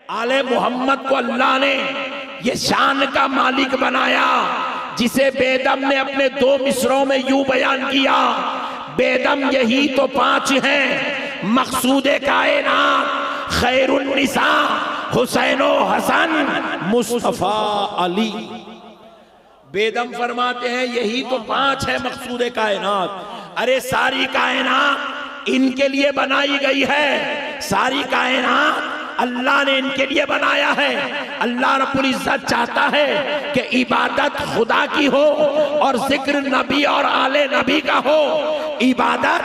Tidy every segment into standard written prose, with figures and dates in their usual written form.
आले मोहम्मद को अल्लाह ने ये शान का मालिक बनाया, जिसे बेदम ने अपने 2 मिसरों में यूं बयान किया, बेदम यही तो 5 हैं, मकसूदे कायनात खैरुन्निसा हुसैनो हसन मुस्तफा अली। बेदम फरमाते हैं यही तो 5 है मकसूदे कायनात। अरे सारी कायनात इनके लिए बनाई गई है, सारी कायनात अल्लाह ने इनके लिए बनाया है। अल्लाह रब्बुल इज्जत चाहता है कि इबादत खुदा की हो और जिक्र नबी और आले नबी का हो। इबादत,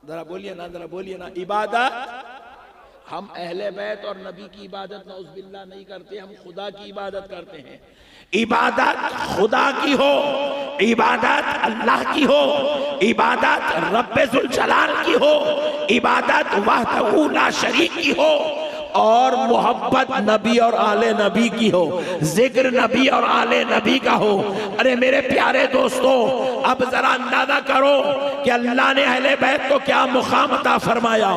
जरा बोलिए ना, जरा बोलिए ना, इबादत हम अहले बैत और नबी की इबादत नौज़ुबिल्लाह नहीं करते, हम खुदा की इबादत करते हैं। इबादत खुदा की हो, इबादत अल्लाह की हो, इबादत रब्बे जुल जलाल की हो, इबादत वहदहू ला शरीक की हो, और मोहब्बत नबी और आले नबी की हो, जिक्र नबी और आले नबी का हो। अरे मेरे प्यारे दोस्तों, अब जरा अंदाजा करो कि अल्लाह ने अहले बैत को क्या मुकाम अता फरमाया,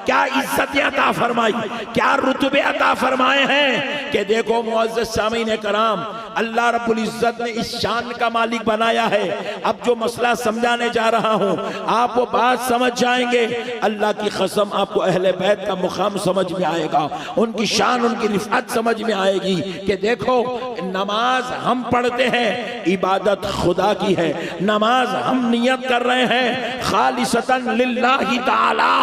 क्या इज्जतें अता फरमाई, क्या रुतबे अता फरमाए हैं कि देखो मुअज़्ज़ज़ सामीन कराम, अल्लाह रब्बुल इज्जत ने इस शान का मालिक बनाया है। अब जो मसला समझाने जा रहा हूं आप वो बात समझ जाएंगे। अल्लाह की कसम आपको अहले बैत का मुकाम समझ में आएगा, उनकी शान उनकी रिफात समझ में आएगी कि देखो नमाज हम पढ़ते हैं, इबादत खुदा की है। नमाज हम नियत कर रहे हैं खालिसतन लिल्लाहि ताला,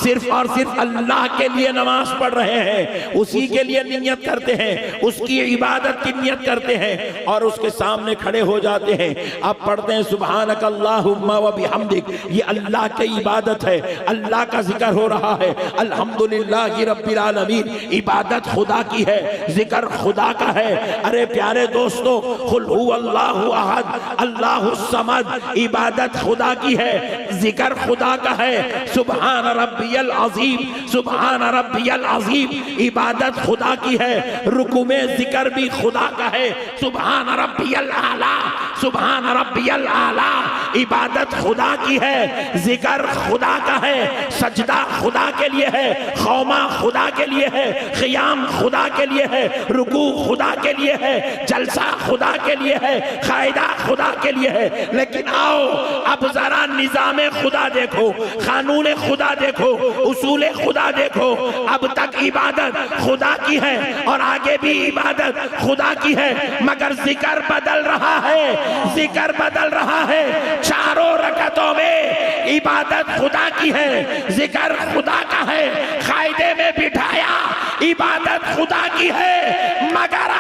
सिर्फ और सिर्फ अल्लाह के लिए नमाज पढ़ रहे हैं, उसी के लिए नियत करते हैं, उसकी इबादत की नियत करते हैं और उसके सामने खड़े हो जाते हैं। आप पढ़ते हैं सुब्हानक अल्लाहुम्मा व बिहम्दिक, ये अल्लाह की इबादत है, अल्लाह का जिक्र हो रहा है। अल्हम्दुलिल्लाहि रब्बिल आलमीन, इबादत खुदा की है, जिक्र खुदा का है। अरे प्यारे दोस्तों, कुल हुवल्लाहु अहद अल्लाहुस समद, इबादत खुदा की है, जिक्र खुदा का है। सुब्हान रब्बियल अज़ीम, सुब्हान रब्बियल अज़ीम, इबादत खुदा की है। रुकू में जिक्र भी खुदा का है, सुब्हान रब्बियल आला, सुब्हान रब्बियल आला, इबादत खुदा की है, जिक्र खुदा का है। सजदा खुदा के लिए है, खौमा खुदा के लिए है, क़ियाम खुदा के लिए है, रुकू खुदा के लिए है, जलसा खुदा के लिए है, कायदा खुदा के लिए है। लेकिन आओ अब जरा निज़ामे खुदा देखो, कानून खुदा देखो, उसूल खुदा देखो। अब तक इबादत खुदा की है और आगे भी इबादत खुदा की है, मगर जिक्र बदल रहा है, जिक्र बदल रहा है। चारों रकतों में इबादत खुदा की है, जिक्र खुदा का है, कायदे में बिठाया इबादत खुदा की है। मगर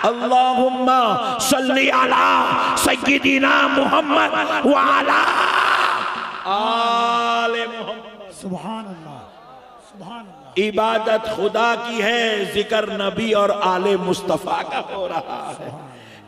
अल्लाहुम्मा सल्ली अला सय्यिदिना मुहम्मद व अला आले मुहम्मद, सुभान अल्लाह, सुभान अल्लाह। इबादत खुदा की है, जिक्र नबी और आले मुस्तफा का हो रहा है।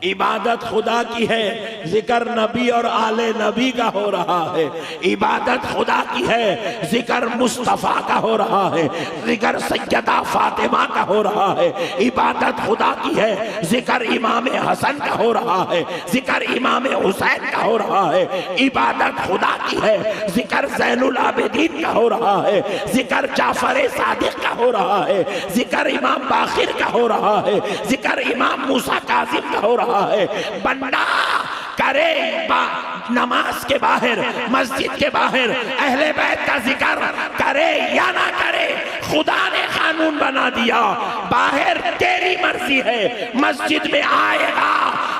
इबादत खुदा की है, जिक्र नबी और आले नबी का हो रहा है। इबादत खुदा की है, जिक्र मुस्तफ़ा का हो रहा है, जिक्र सैयदा फातिमा का हो रहा है। इबादत खुदा की है, जिक्र इमाम हसन का हो रहा है, जिक्र इमाम हुसैन का हो रहा है। इबादत खुदा की है, जिक्र ज़ैनुल आबिदीन का हो रहा है, जिक्र जाफर सादिक का हो रहा है, जिक्र इमाम बाखिर का हो रहा है, जिक्र इमाम मूसा काज़िम का हो रहा है। बंदा करे नमाज के बाहर, मस्जिद के बाहर अहले बैत का जिक्र करे या ना करे, खुदा ने कानून बना दिया। बाहर तेरी मर्जी है, मस्जिद में आएगा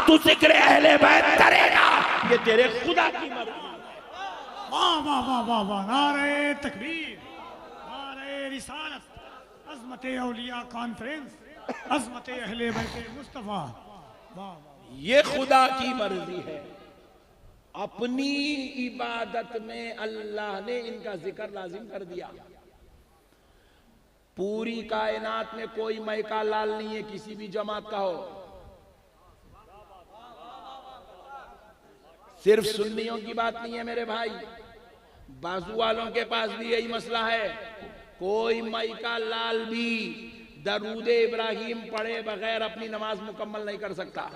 तू जिक्र अहले बैत करेगा, ये तेरे खुदा की मर्जी। वाह वाह वाह वाह वाह, नारे तकबीर, नारे रिसालत, अज़मत औलिया कॉन्फ्रेंस, अज़मत अहले बैत मुस्तफ़ा। ये खुदा की मर्जी है। अपनी इबादत में अल्लाह ने इनका जिक्र लाजिम कर दिया। पूरी कायनात में कोई मैका लाल नहीं है किसी भी जमात का हो, सिर्फ सुन्नियों की बात नहीं है मेरे भाई, बाजू वालों के पास भी यही मसला है। कोई मैका लाल भी दरूदे इब्राहिम पढ़े बगैर अपनी नमाज मुकम्मल नहीं कर सकता।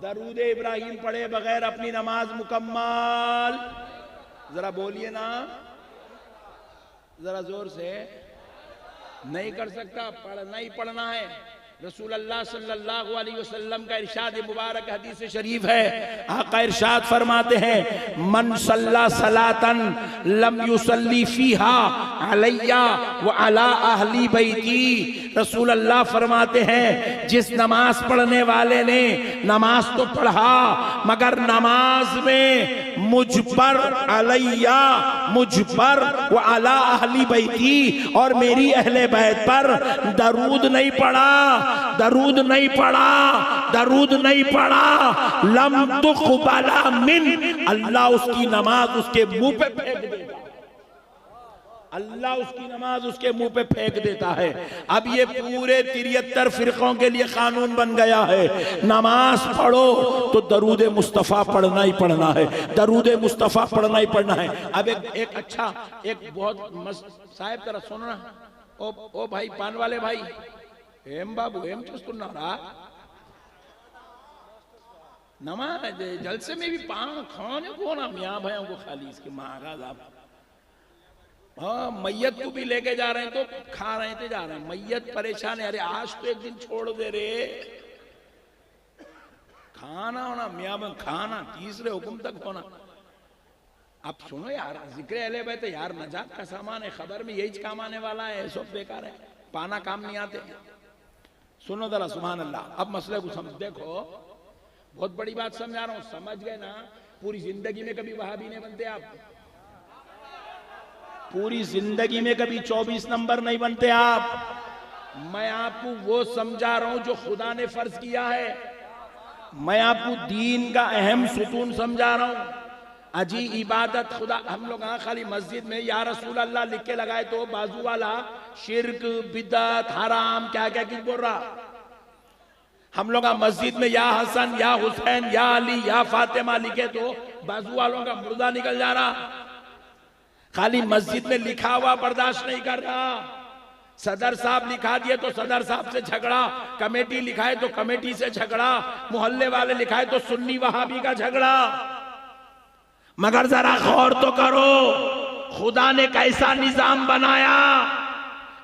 दरूदे इब्राहिम पढ़े बगैर अपनी नमाज मुकम्मल, जरा बोलिए ना। जरा जोर से। नहीं कर सकता, पढ़ना ही पढ़ना है। रसूल अल्लाह सल्लल्लाहु अलैहि वसल्लम का इरशाद मुबारक हदीस शरीफ है। आका इरशाद फरमाते हैं, मन सल्ला सलातन लम युसल्ली फीहा अलैया व अला अहली बैती। रसूल अल्लाह फरमाते हैं, जिस नमाज पढ़ने वाले ने नमाज तो पढ़ा मगर नमाज में मुझ पर अलैया, मुझ पर व अला अहली बैती, और मेरी अहले बैत पर दरूद नहीं पढ़ा, दरूद नहीं पढ़ा, दरूद नहीं पढ़ा, लम तुक़बला मिन, अल्लाह उसकी नमाज उसके मुंह पे फेंक देता, अल्लाह उसकी नमाज उसके मुंह पे फेंक देता है। अब ये पूरे 73 फिरकों के लिए कानून बन गया है, नमाज पढ़ो तो दरूद मुस्तफ़ा पढ़ना ही पढ़ना है, दरूद मुस्तफ़ा पढ़ना ही पढ़ना है। अब एक अच्छा, एक बहुत मस्त साहब तरह सुनना। ओ भाई पान वाले भाई, एम बाबू एम चुस्तुन्नारा नमाज जलसे में भी पान खाने को ना मियाँ भाइयों को खाली इसके महाराज आप। हाँ, मैयत को भी लेके जा रहे हैं तो खा रहे थे, जा रहे हैं, मैयत परेशान है, अरे आज तो एक दिन छोड़ दे रे, खाना होना मियाँ भाई, खाना तीसरे हुक्म तक होना। अब सुनो यार, जिक्र अहले बैत यार नजात का सामान है, खबर में यही काम आने वाला है, सब बेकार है, पाना काम नहीं आते। सुनो जरा, सुभान अल्लाह। अब मसले को समझ, देखो बहुत बड़ी बात समझा रहा हूं, समझ गए ना? पूरी जिंदगी में कभी वहाबी नहीं बनते आप, पूरी जिंदगी में कभी 24 नंबर नहीं बनते आप। मैं आपको वो समझा रहा हूं जो खुदा ने फर्ज किया है, मैं आपको दीन का अहम सुतून समझा रहा हूं। अजी इबादत खुदा, हम लोग खाली मस्जिद में या रसूल अल्लाह लिख के लगाए तो बाजू वाला शिर्क बिदअत हराम क्या क्या कुछ बोल रहा। हम लोग मस्जिद में या हसन या हुसैन या अली या फातिमा लिखे तो बाजू वालों का मुर्दा निकल जा रहा। खाली मस्जिद में लिखा हुआ बर्दाश्त नहीं कर रहा, सदर साहब लिखा दिए तो सदर साहब से झगड़ा, कमेटी लिखाए तो कमेटी से झगड़ा, मोहल्ले वाले लिखाए तो सुन्नी वहाबी का झगड़ा। मगर जरा गौर तो करो, खुदा ने कैसा निजाम बनाया।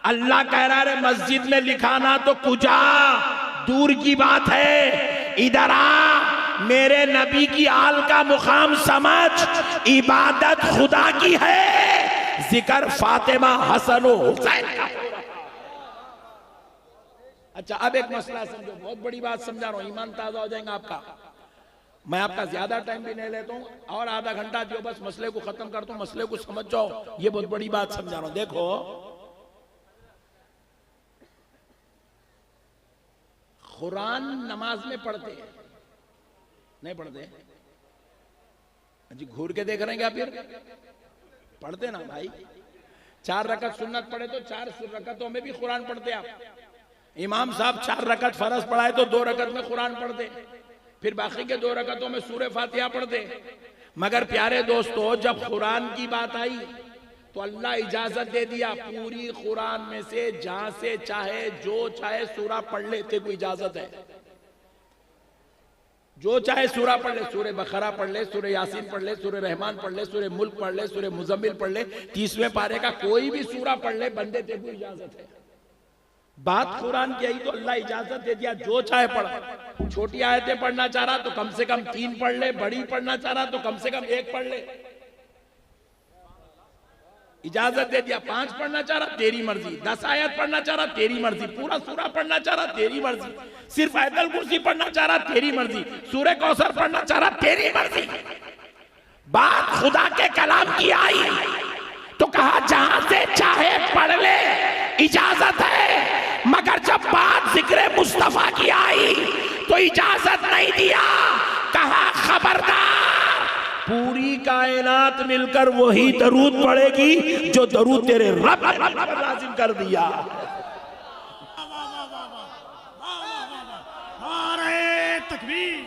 अल्लाह कह रहा है मस्जिद में लिखाना तो कुजा दूर की बात है, इधर आ, मेरे नबी की आल का मुकाम समझ, इबादत खुदा की है, जिक्र फातिमा हसन हुसैन का। अच्छा अब एक मसला समझो, बहुत बड़ी बात समझा रहा हूं, ईमान ताजा हो जाएगा आपका। मैं आपका ज्यादा टाइम भी नहीं लेता हूं, और आधा घंटा जो बस मसले को खत्म करता हूं, मसले को समझ जाओ, ये बहुत बड़ी बात समझा रहा हूं। देखो कुरान नमाज में पढ़ते हैं, नहीं पढ़ते? जी घूर के देख रहे हैं क्या? फिर पढ़ते ना भाई, 4 रकत सुन्नत पढ़े तो 4 रकतों में भी कुरान पढ़ते आप। इमाम साहब 4 रकत फर्ज पढ़ाए तो 2 रकत में कुरान पढ़ते, फिर बाकी के 2 रकतों में सूरह फातिहा पढ़ते। मगर प्यारे दोस्तों, जब कुरान की बात आई तो अल्लाह इजाजत दे दिया, पूरी कुरान में से जहां से चाहे जो चाहे सूरा पढ़ लेते को इजाजत है, जो चाहे सूरा पढ़ ले, सूरह बकरा पढ़ ले, सूरह यासीन पढ़ ले, सूरह रहमान पढ़ ले, सूरह मुल्क पढ़ ले, सूरह मुजम्मिल पढ़ ले, 30वें पारे का कोई भी सूरा पढ़ ले, बंदे ते को इजाजत है। बात कुरान की आई तो अल्लाह इजाजत दे दिया, जो चाहे पढ़। छोटी आयतें पढ़ना चाह रहा तो कम से कम 3 पढ़ ले, बड़ी पढ़ना चाह रहा तो कम से कम 1 पढ़ ले, इजाजत दे दिया। 5 पढ़ना चाह रहा तेरी मर्जी, 10 आयत पढ़ना चाह रहा तेरी मर्जी, पूरा सूरा पढ़ना चाह रहा तेरी मर्जी, सिर्फ आयतुल कुर्सी पढ़ना चाह रहा तेरी मर्जी, सूरह कौसर पढ़ना चाह रहा तेरी मर्जी। बात खुदा के कलाम की आई तो कहा जहां से चाहे पढ़ ले, इजाजत है। मगर जब बात जिक्र मुस्तफा की आई तो इजाजत नहीं दिया, कहा खबरदार, पूरी कायनात मिलकर वही दरूद पढ़ेगी जो दरूद तेरे रब ने लाजिम कर दिया। नारे तकबीर,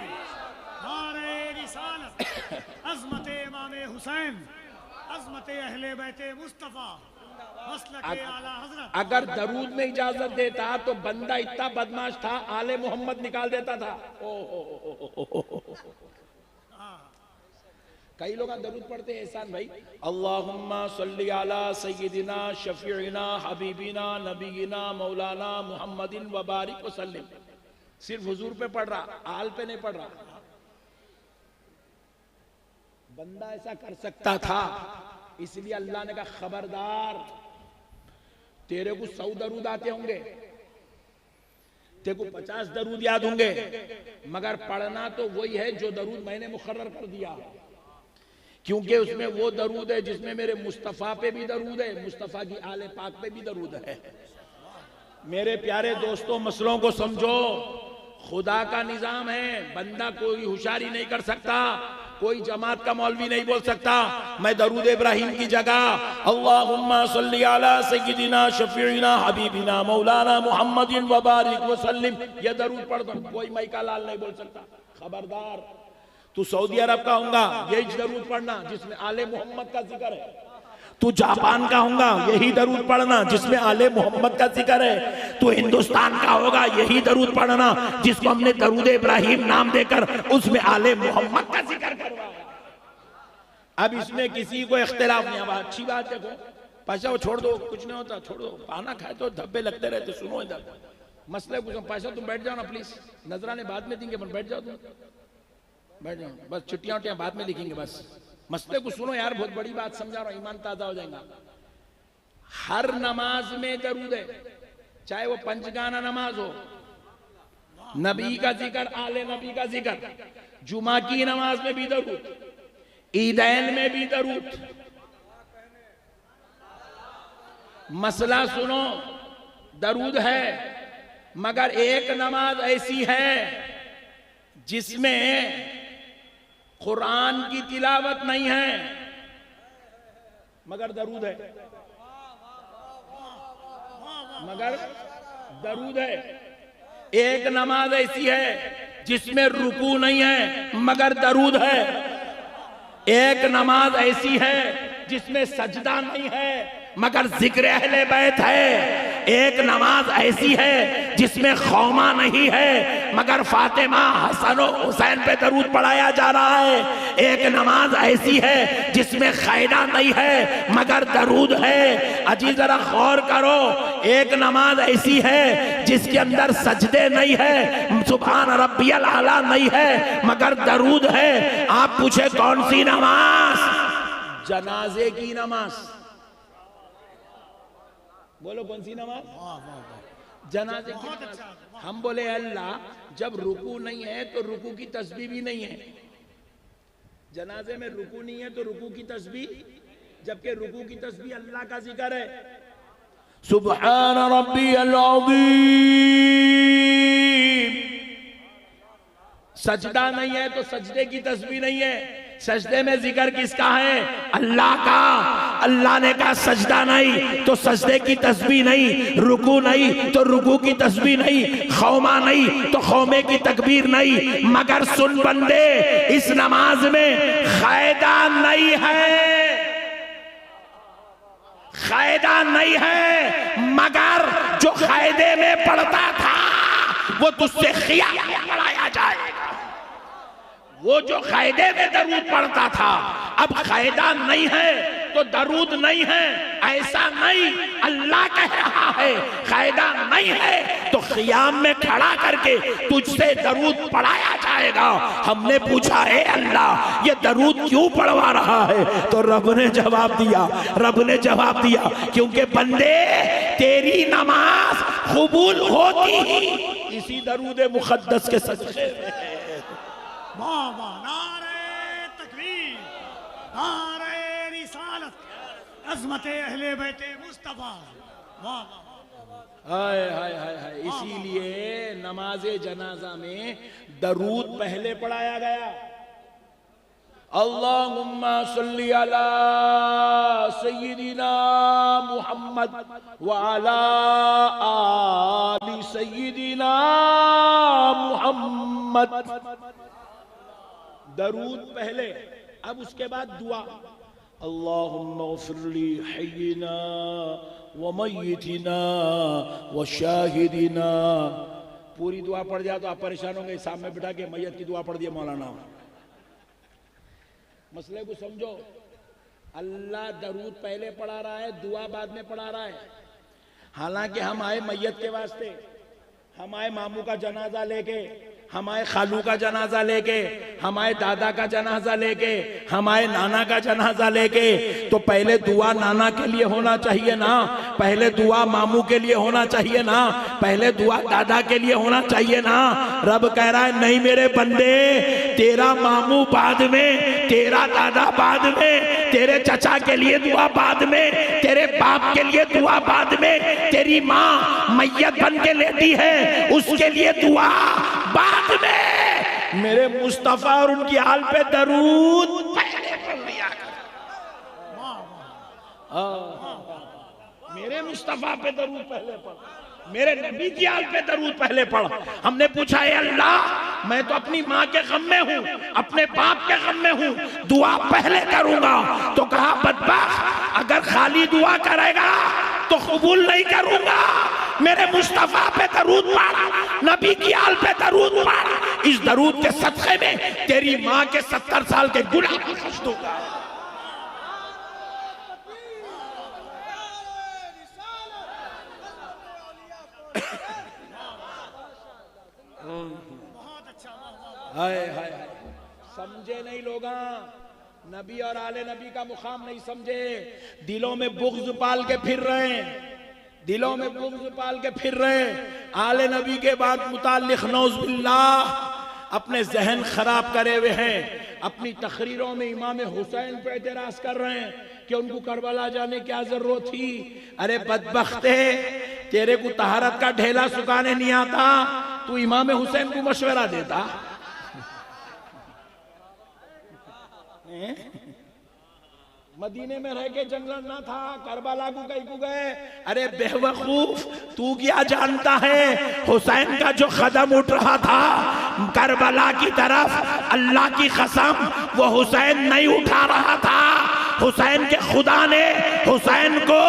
नारे रिसालत, अज़मत इमाम हुसैन, अज़मत अहले बैत मुस्तफा, मसलके आला हज़रत। अगर दरूद में इजाजत देता तो बंदा इतना बदमाश था, आले मोहम्मद निकाल देता था। कई लोग दरूद पढ़ते हैं एहसान भाई, अल्लाहुम्मा सल्ली अला सय्यिदिना शफीइना हबीबिना नबीना मौलाना मुहम्मदिन व बारिक वसल्लिम। सिर्फ हुजूर पे पढ़ रहा, आल पे नहीं पढ़ रहा। बंदा ऐसा कर सकता था, इसलिए अल्लाह ने कहा खबरदार, तेरे को 100 दरूद आते होंगे, तेरे को 50 दरूद याद होंगे, मगर पढ़ना तो वही है जो दरूद मैंने मुकर्रर कर दिया, क्योंकि उसमें वो दरूद है जिसमें मेरे मुस्तफ़ा पे भी दरूद है, मुस्तफ़ा की आले पाक पे भी दरूद है। मेरे प्यारे दोस्तों, मसलों को समझो, खुदा का निजाम है, बंदा कोई होशियारी नहीं कर सकता, कोई जमात का मौलवी नहीं बोल सकता मैं दरूद इब्राहिम की जगह अल्लाहुम्मा सल्ली अला सय्यिदिना शफीइना हबीबिना मौलाना मुहम्मदिन व बारिक वसल्लिम, यह दरूद पढ़ दो, कोई मैका लाल नहीं बोल सकता। खबरदार, तू सऊदी अरब का होगा, यही दरूद पढ़ना जिसमें आले मोहम्मद का जिक्र है। तू जापान का होगा, यही दरूद पढ़ना जिसमें आले मोहम्मद का जिक्र है। तू हिंदुस्तान का होगा, यही दरूद पढ़ना जिसको हमने दरूद इब्राहिम नाम देकर उसमें आले मोहम्मद का जिक्र करवाया। अब इसमें किसी को इख्तिलाफ नहीं। अब अच्छी बात है, पैसा वो छोड़ दो, कुछ नहीं होता, छोड़ दो। पाना खाए तो धब्बे लगते रहते। सुनो इधर मसले कुछ, पैसा तुम बैठ जाओ ना प्लीज, नजराने बाद में देंगे, बैठ जाओ तुम, बैठ जाओ, बस चिट्टियां उट्टियां बाद में लिखेंगे, बस मसले को सुनो यार, बहुत बड़ी बात समझा रहा हूं, ईमान ताजा हो जाएगा। हर नमाज में दरूद है, चाहे वो पंचगाना नमाज हो, नबी का जिक्र, आले नबी का जिक्र, जुमा की नमाज में भी दरूद, ईदैन में भी दरूद। मसला सुनो, दरूद है, मगर एक नमाज ऐसी है जिसमें कुरान की तिलावत नहीं है, मगर दरूद है, मगर दरूद है। एक नमाज ऐसी है जिसमें रुकू नहीं है, मगर दरूद है। एक नमाज ऐसी है जिसमें सजदा नहीं है, मगर जिक्र अहले बैत है। एक नमाज ऐसी है जिसमें खौमा नहीं है, मगर फातिमा हसन और हुसैन पे दरूद पढ़ाया जा रहा है। एक नमाज ऐसी है जिसमें खैदा नहीं है, मगर दरूद है। अजी जरा गौर करो, एक नमाज ऐसी है जिसके अंदर सजदे नहीं है, सुभान रब्बियल आला नहीं है, मगर दरूद है। आप पूछे कौन सी नमाज? जनाजे की नमाज। बोलो कौन सी नमाज? जनाजे की नमाज। हम बोले अल्लाह, जब रुकू नहीं है तो रुकू की तस्बीह भी नहीं है। जनाजे में रुकू नहीं है तो रुकू की तस्बीह, जबकि रुकू की तस्बीह अल्लाह का जिक्र है, सुब्हान रब्बियल अज़ीम। सजदा नहीं है तो सजदे की तस्बीह नहीं है। सजदे में जिक्र किसका है? अल्लाह का। अल्लाह ने कहा सजदा नहीं तो सजदे की तस्बीह नहीं, रुकू नहीं तो रुकू की तस्बीह नहीं, खौमा नहीं तो खौमे की तकबीर नहीं। मगर सुन बंदे, इस नमाज में खैदा नहीं है, खैदा नहीं है, मगर जो खैदे में पढ़ता था वो तुझसे खिया पढ़ाया जाएगा। वो जो खैदे में दरूद पढ़ता था, अब खैदा नहीं है तो दरूद नहीं है, ऐसा नहीं। अल्लाह कह रहा है खैदा नहीं है तो खियाम में खड़ा करके तुझसे दरूद पढ़ाया जाएगा। हमने पूछा है अल्लाह ये दरूद क्यों पढ़वा रहा है? तो रब ने जवाब दिया, रब ने जवाब दिया क्योंकि बंदे तेरी नमाज कबूल होती ही इसी दरूद मुक़द्दस के सदक़े में। वाह वाह, नारे तकबीर, नारे रिसालत, अज़मते अहले बैते मुस्तफा। वाह वाह, हाय हाय हाय हाय। इसीलिए नमाजे जनाजा में दरूद पहले पढ़ाया गया। अल्लाहुम्मा सल्ली अला सय्यिदिना मुहम्मद व अला आलि सय्यिदिना मुहम्मद। दरूद पहले, अब उसके बाद दुआ। अल्लाहुम्मा ग़फ़िरली हय्यिना व मय्यितिना व शाहिदिना। पूरी दुआ पढ़ जाए तो आप परेशान होंगे। सामने बिठा के मैयत की दुआ पढ़ दिया मौलाना। मसले को समझो। अल्लाह दरूद पहले पढ़ा रहा है, दुआ बाद में पढ़ा रहा है। हालांकि हम आए मैयत के वास्ते, हम आए मामू का जनाजा लेके, हम आए खालू का जनाजा लेके, हम आए दादा का जनाजा लेके, हम आए नाना का जनाजा लेके। तो पहले दुआ नाना के लिए होना चाहिए ना, पहले दुआ मामू के लिए होना चाहिए ना, पहले दुआ दादा के लिए होना चाहिए ना। रब कह रहा है नहीं मेरे बंदे, तेरा मामू बाद में, तेरा दादा बाद में, तेरे चचा के लिए दुआ बाद में, तेरे बाप के लिए दुआ बाद में, तेरी माँ मैयत बन के लेती है उसके लिए दुआ बाद में। मेरे मुस्तफा और उनकी हाल पे दरूद पहले पढ़ लिया कर। मेरे मुस्तफा पे दरूद पहले पढ़, मेरे नबी की हाल पे दरूद पहले पढ़। हमने पूछा है अल्लाह मैं तो अपनी माँ के गम में हूँ, अपने बाप के गम में हूँ, दुआ पहले करूंगा। तो कहा बदबख्त अगर खाली दुआ करेगा तो कबूल नहीं करूंगा। मेरे मुस्तफा पे दरूद पढ़, नबी की आल पे दरूद पढ़। इस दरूद के सदक़े में तेरी माँ के 70 साल के गुनाह बख्श दूंगा। हाय हाय समझे नहीं लोगा, नबी और आले नबी का मुकाम नहीं समझे। दिलों में बुग़्ज़ पाल के फिर रहे हैं, दिलों में बुग़्ज़ पाल के फिर रहे हैं। आले नबी के बाद मुताल्लिक़ नौज़ुबिल्लाह अपने जहन खराब करे हुए हैं। अपनी तकरीरों में इमाम हुसैन पे एतराज़ कर रहे हैं कि उनको करबला जाने क्या जरूरत थी। अरे बदबख्ते, तेरे को तहारत का ढेला सुखाने नहीं आता, तू इमाम हुसैन को मशवरा देता। मदीने में रह के जंगल ना था, करबला को कहीं को गए। अरे बेवकूफ, तू क्या जानता है हुसैन का जो कदम उठ रहा था करबला की तरफ, अल्लाह की कसम वो हुसैन नहीं उठा रहा था। हुसैन के खुदा ने हुसैन को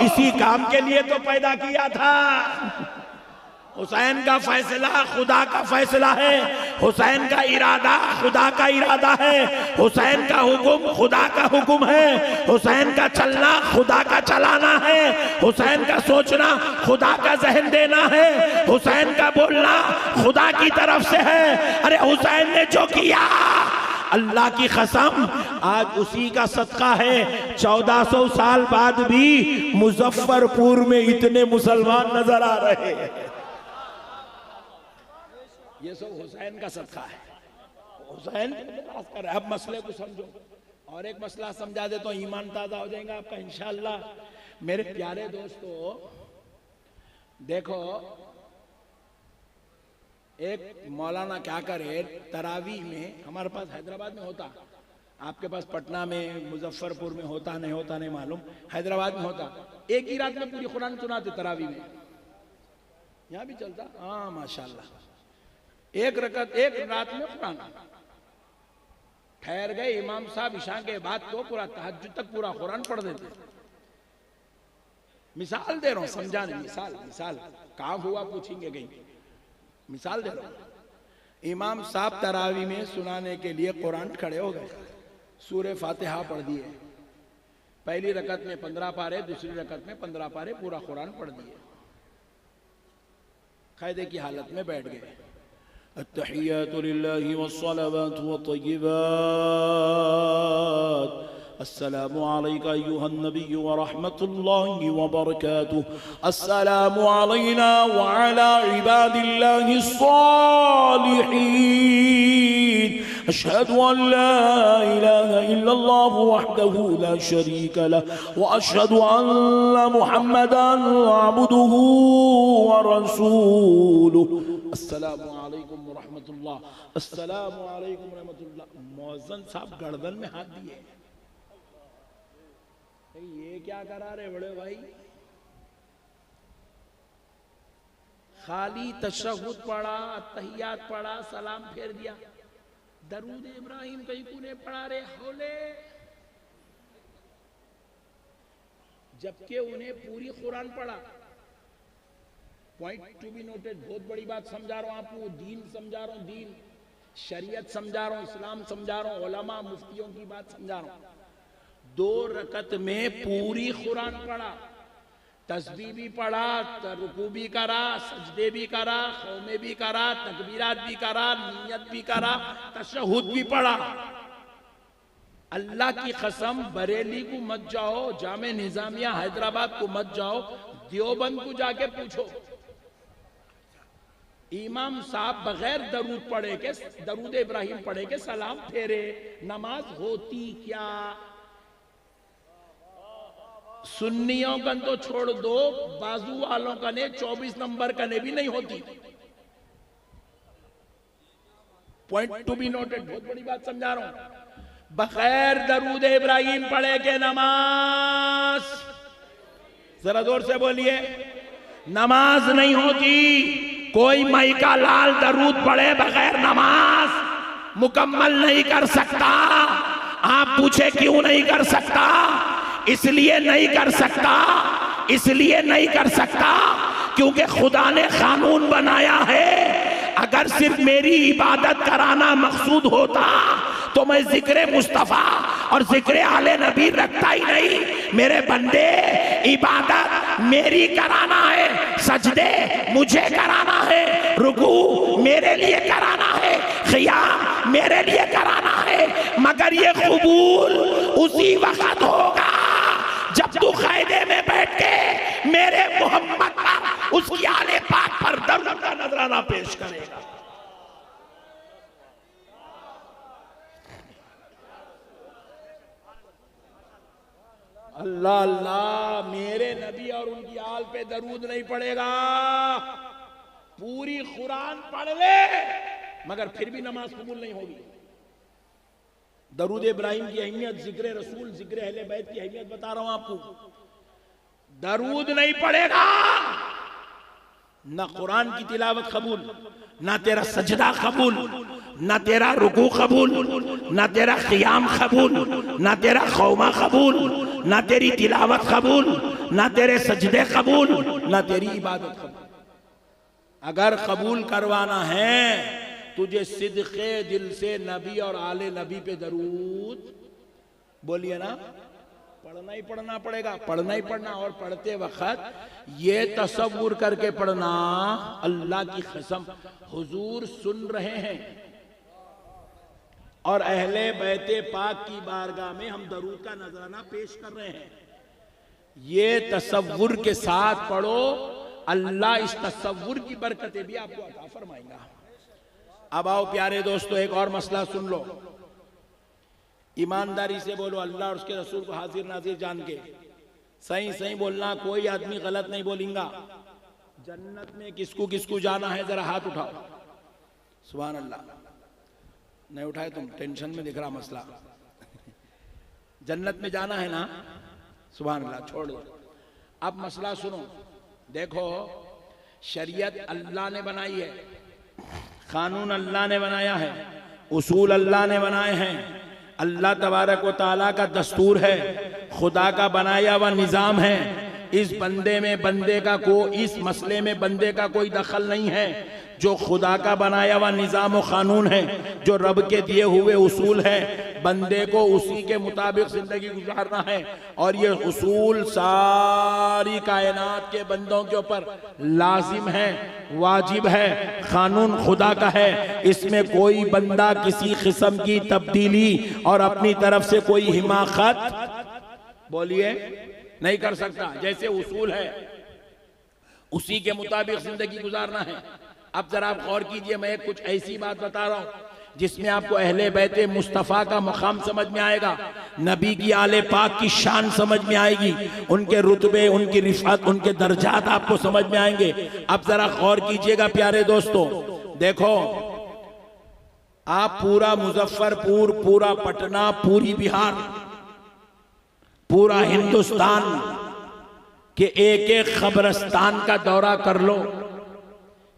इसी काम के लिए तो पैदा किया था। हुसैन का फैसला खुदा का फैसला है, हुसैन का इरादा खुदा का इरादा है, हुसैन का हुक्म खुदा का हुक्म है, हुसैन का चलना खुदा का चलाना है, हुसैन का सोचना खुदा का जहन देना है, हुसैन का बोलना खुदा की तरफ से है। अरे हुसैन ने जो किया अल्लाह की कसम आज उसी का सदका है। 1400 साल बाद भी मुजफ्फरपुर में इतने मुसलमान नजर आ रहे हैं। ये सब हुसैन का सदका है, हुसैन कर। अब मसले को समझो और एक मसला समझा दे तो ईमान ताजा हो जाएगा आपका इंशाअल्लाह। मेरे प्यारे दोस्तों देखो, एक मौलाना क्या करे, तरावी में हमारे पास हैदराबाद में होता, आपके पास पटना में मुजफ्फरपुर में होता नहीं होता नहीं मालूम, हैदराबाद में होता। एक ही रात में पूरी कुरान सुनाते तरावी में, यहाँ भी चलता। हाँ माशाल्लाह, एक रात में कुरान। ठहर गए इमाम साहब ईशा के बाद तो पूरा तहज्जुद तक पूरा कुरान पढ़ देते। मिसाल दे रहा हूं समझाने, मिसाल काम हुआ पूछेंगे कहीं, मिसाल दे रहा हूं। इमाम साहब तरावी में सुनाने के लिए कुरान खड़े हो गए, सूरे फातिहा पढ़ दिए। पहली रकत में 15 पारे, दूसरी रकत में 15 पारे, पूरा कुरान पढ़ दिए। कायदे की हालत में बैठ गए। अत्तहियातु लिल्लाहि वस्सलावातु वत्तय्यिबात, अस्सलामु अलैका अय्युहन नबिय्यु व रहमतुल्लाहि व बरकातुहु, अस्सलामु अलैना व अला इबादिल्लाहि स्सालिहीन, अशहदु अन ला इलाहा इल्लल्लाह वहदहु ला शरीका लह व अशहदु अन्न मुहम्मदन अब्दुहु व रसूलुहु। अस्सलामु अलैकुम व रहमतुल्लाह, अस्सलामु अलैकुम व रहमतुल्लाह। मौज़न साहब गर्दन में हाथ दिए, ये क्या करा रहे बड़े भाई? खाली तशहुद पढ़ा, तहियात पढ़ा, सलाम फेर दिया। दरूद इब्राहिम कहीं कुने पढ़ा रहे हौले, जबकि उन्हें पूरी कुरान पढ़ा। पॉइंट टू बी नोटेड, बहुत बड़ी बात समझा रहा हूं आपको, दीन समझा रहा हूं, दीन। शरीयत समझा रहा हूं, इस्लाम समझा रहा हूं, उलमा मुफ्तियों की बात समझा रहा हूं। 2 रकत में पूरी कुरान पढ़ा, तस्बीह भी पढ़ा, रुकू भी करा, सजदे भी करा, खौमे भी करा, तकबीरात भी करा, नियत भी करा, तशहुद भी पढ़ा। अल्लाह की कसम, बरेली को मत जाओ, जामे निजामिया हैदराबाद को मत जाओ, देवबंद को जाके पूछो, इमाम साहब बगैर दरूद पढ़े के, दरूद इब्राहिम पढ़े के सलाम फेरे, नमाज होती क्या? सुन्नियों का तो छोड़ दो, बाजू वालों का ने 24 नंबर का ने भी नहीं होती। पॉइंट टू बी नोटेड, बहुत बड़ी बात समझा रहा हूं। बगैर दरूद इब्राहिम पढ़े के नमाज, जरा जोर से बोलिए, नमाज नहीं होती। कोई मई का लाल दरूद पढ़े बगैर नमाज मुकम्मल नहीं कर सकता। आप पूछे क्यों नहीं कर सकता? इसलिए नहीं कर सकता, इसलिए नहीं कर सकता क्योंकि खुदा ने कानून बनाया है। अगर सिर्फ मेरी इबादत कराना मकसूद होता तो मैं जिक्र मुस्तफा और जिक्र आले नबी रखता ही नहीं। मेरे बंदे, इबादत मेरी कराना है, सजदे मुझे कराना है, रुकू मेरे लिए कराना है, क़ियाम मेरे लिए कराना है, मगर ये कबूल उसी वक्त होगा जब तू कायदे में बैठ के मेरे मोहम्मद पर, उसकी आले पाक पर दरूद का नजराना पेश करेगा। अल्लाह अल्लाह, मेरे नबी और उनकी आल पे दरूद नहीं पड़ेगा, पूरी कुरान पढ़ ले मगर फिर भी नमाज कबूल नहीं होगी। दरूद इब्राहिम की अहमियत, जिक्र रसूल, जिक्र अहले बैत की अहमियत बता रहा हूं आपको। दरूद नहीं पड़ेगा, ना कुरान की तिलावत कबूल, ना तेरा सजदा कबूल, ना तेरा रुकू कबूल, ना तेरा क़ियाम कबूल, ना तेरा खौमा कबूल, ना तेरी तिलावत कबूल, ना तेरे सजदे कबूल, ना तेरी इबादत कबूल। अगर कबूल करवाना है तुझे सिद्क़े दिल से नबी और आले नबी पे दरूद, बोलिए ना, पढ़ना ही पढ़ना पड़ेगा, पढ़ना ही पढ़ना। और पढ़ते वक्त ये तसव्वुर करके पढ़ना, अल्लाह की कसम हुजूर सुन रहे हैं और अहले बैते पाक की बारगाह में हम दरूद का नजराना पेश कर रहे हैं। ये तसव्वुर के साथ पढ़ो, अल्लाह इस तसव्वुर की बरकतें भी आपको अता फरमाएगा। अब आओ प्यारे दोस्तों, एक और मसला सुन लो, ईमानदारी से बोलो, अल्लाह और उसके रसूल को हाजिर नाजिर जान के सही सही बोलना, कोई आदमी गलत नहीं बोलेगा। जन्नत में किसको किसको जाना है, जरा हाथ उठाओ। सुभान अल्लाह, नहीं उठाए तुम, टेंशन में दिख रहा मसला। जन्नत में जाना है ना, सुभान अल्लाह, छोड़ दो। अब मसला सुनो, देखो शरीयत अल्लाह ने बनाई है, कानून अल्लाह ने बनाया है, उसूल अल्लाह ने बनाए हैं, अल्लाह तबारक व तआला का दस्तूर है, खुदा का बनाया हुआ निज़ाम है। इस बंदे में बंदे का इस मसले में बंदे का कोई दखल नहीं है। जो खुदा का बनाया हुआ निज़ाम व कानून है, जो रब के दिए हुए उसूल है, बंदे को उसी के मुताबिक जिंदगी गुजारना है। और ये उसूल सारी कायनात के बंदों के ऊपर लाजिम है, वाजिब है, कानून खुदा का है। इसमें कोई बंदा किसी किस्म की तब्दीली और अपनी तरफ से कोई हिमाकत, बोलिए, नहीं कर सकता। जैसे उसूल है उसी के मुताबिक जिंदगी गुजारना है। अब जरा आप गौर कीजिए, मैं कुछ ऐसी बात बता रहा हूं जिसमें आपको अहले बैते मुस्तफ़ा का मकाम समझ में आएगा, नबी की आले पाक की शान समझ में आएगी, उनके रुतबे, उनकी रिफ़त, उनके दर्जात आपको समझ में आएंगे। अब जरा गौर कीजिएगा प्यारे दोस्तों, देखो आप पूरा मुजफ्फरपुर, पूरा पटना, पूरी बिहार, पूरा हिंदुस्तान के एक एक कब्रिस्तान का दौरा कर लो,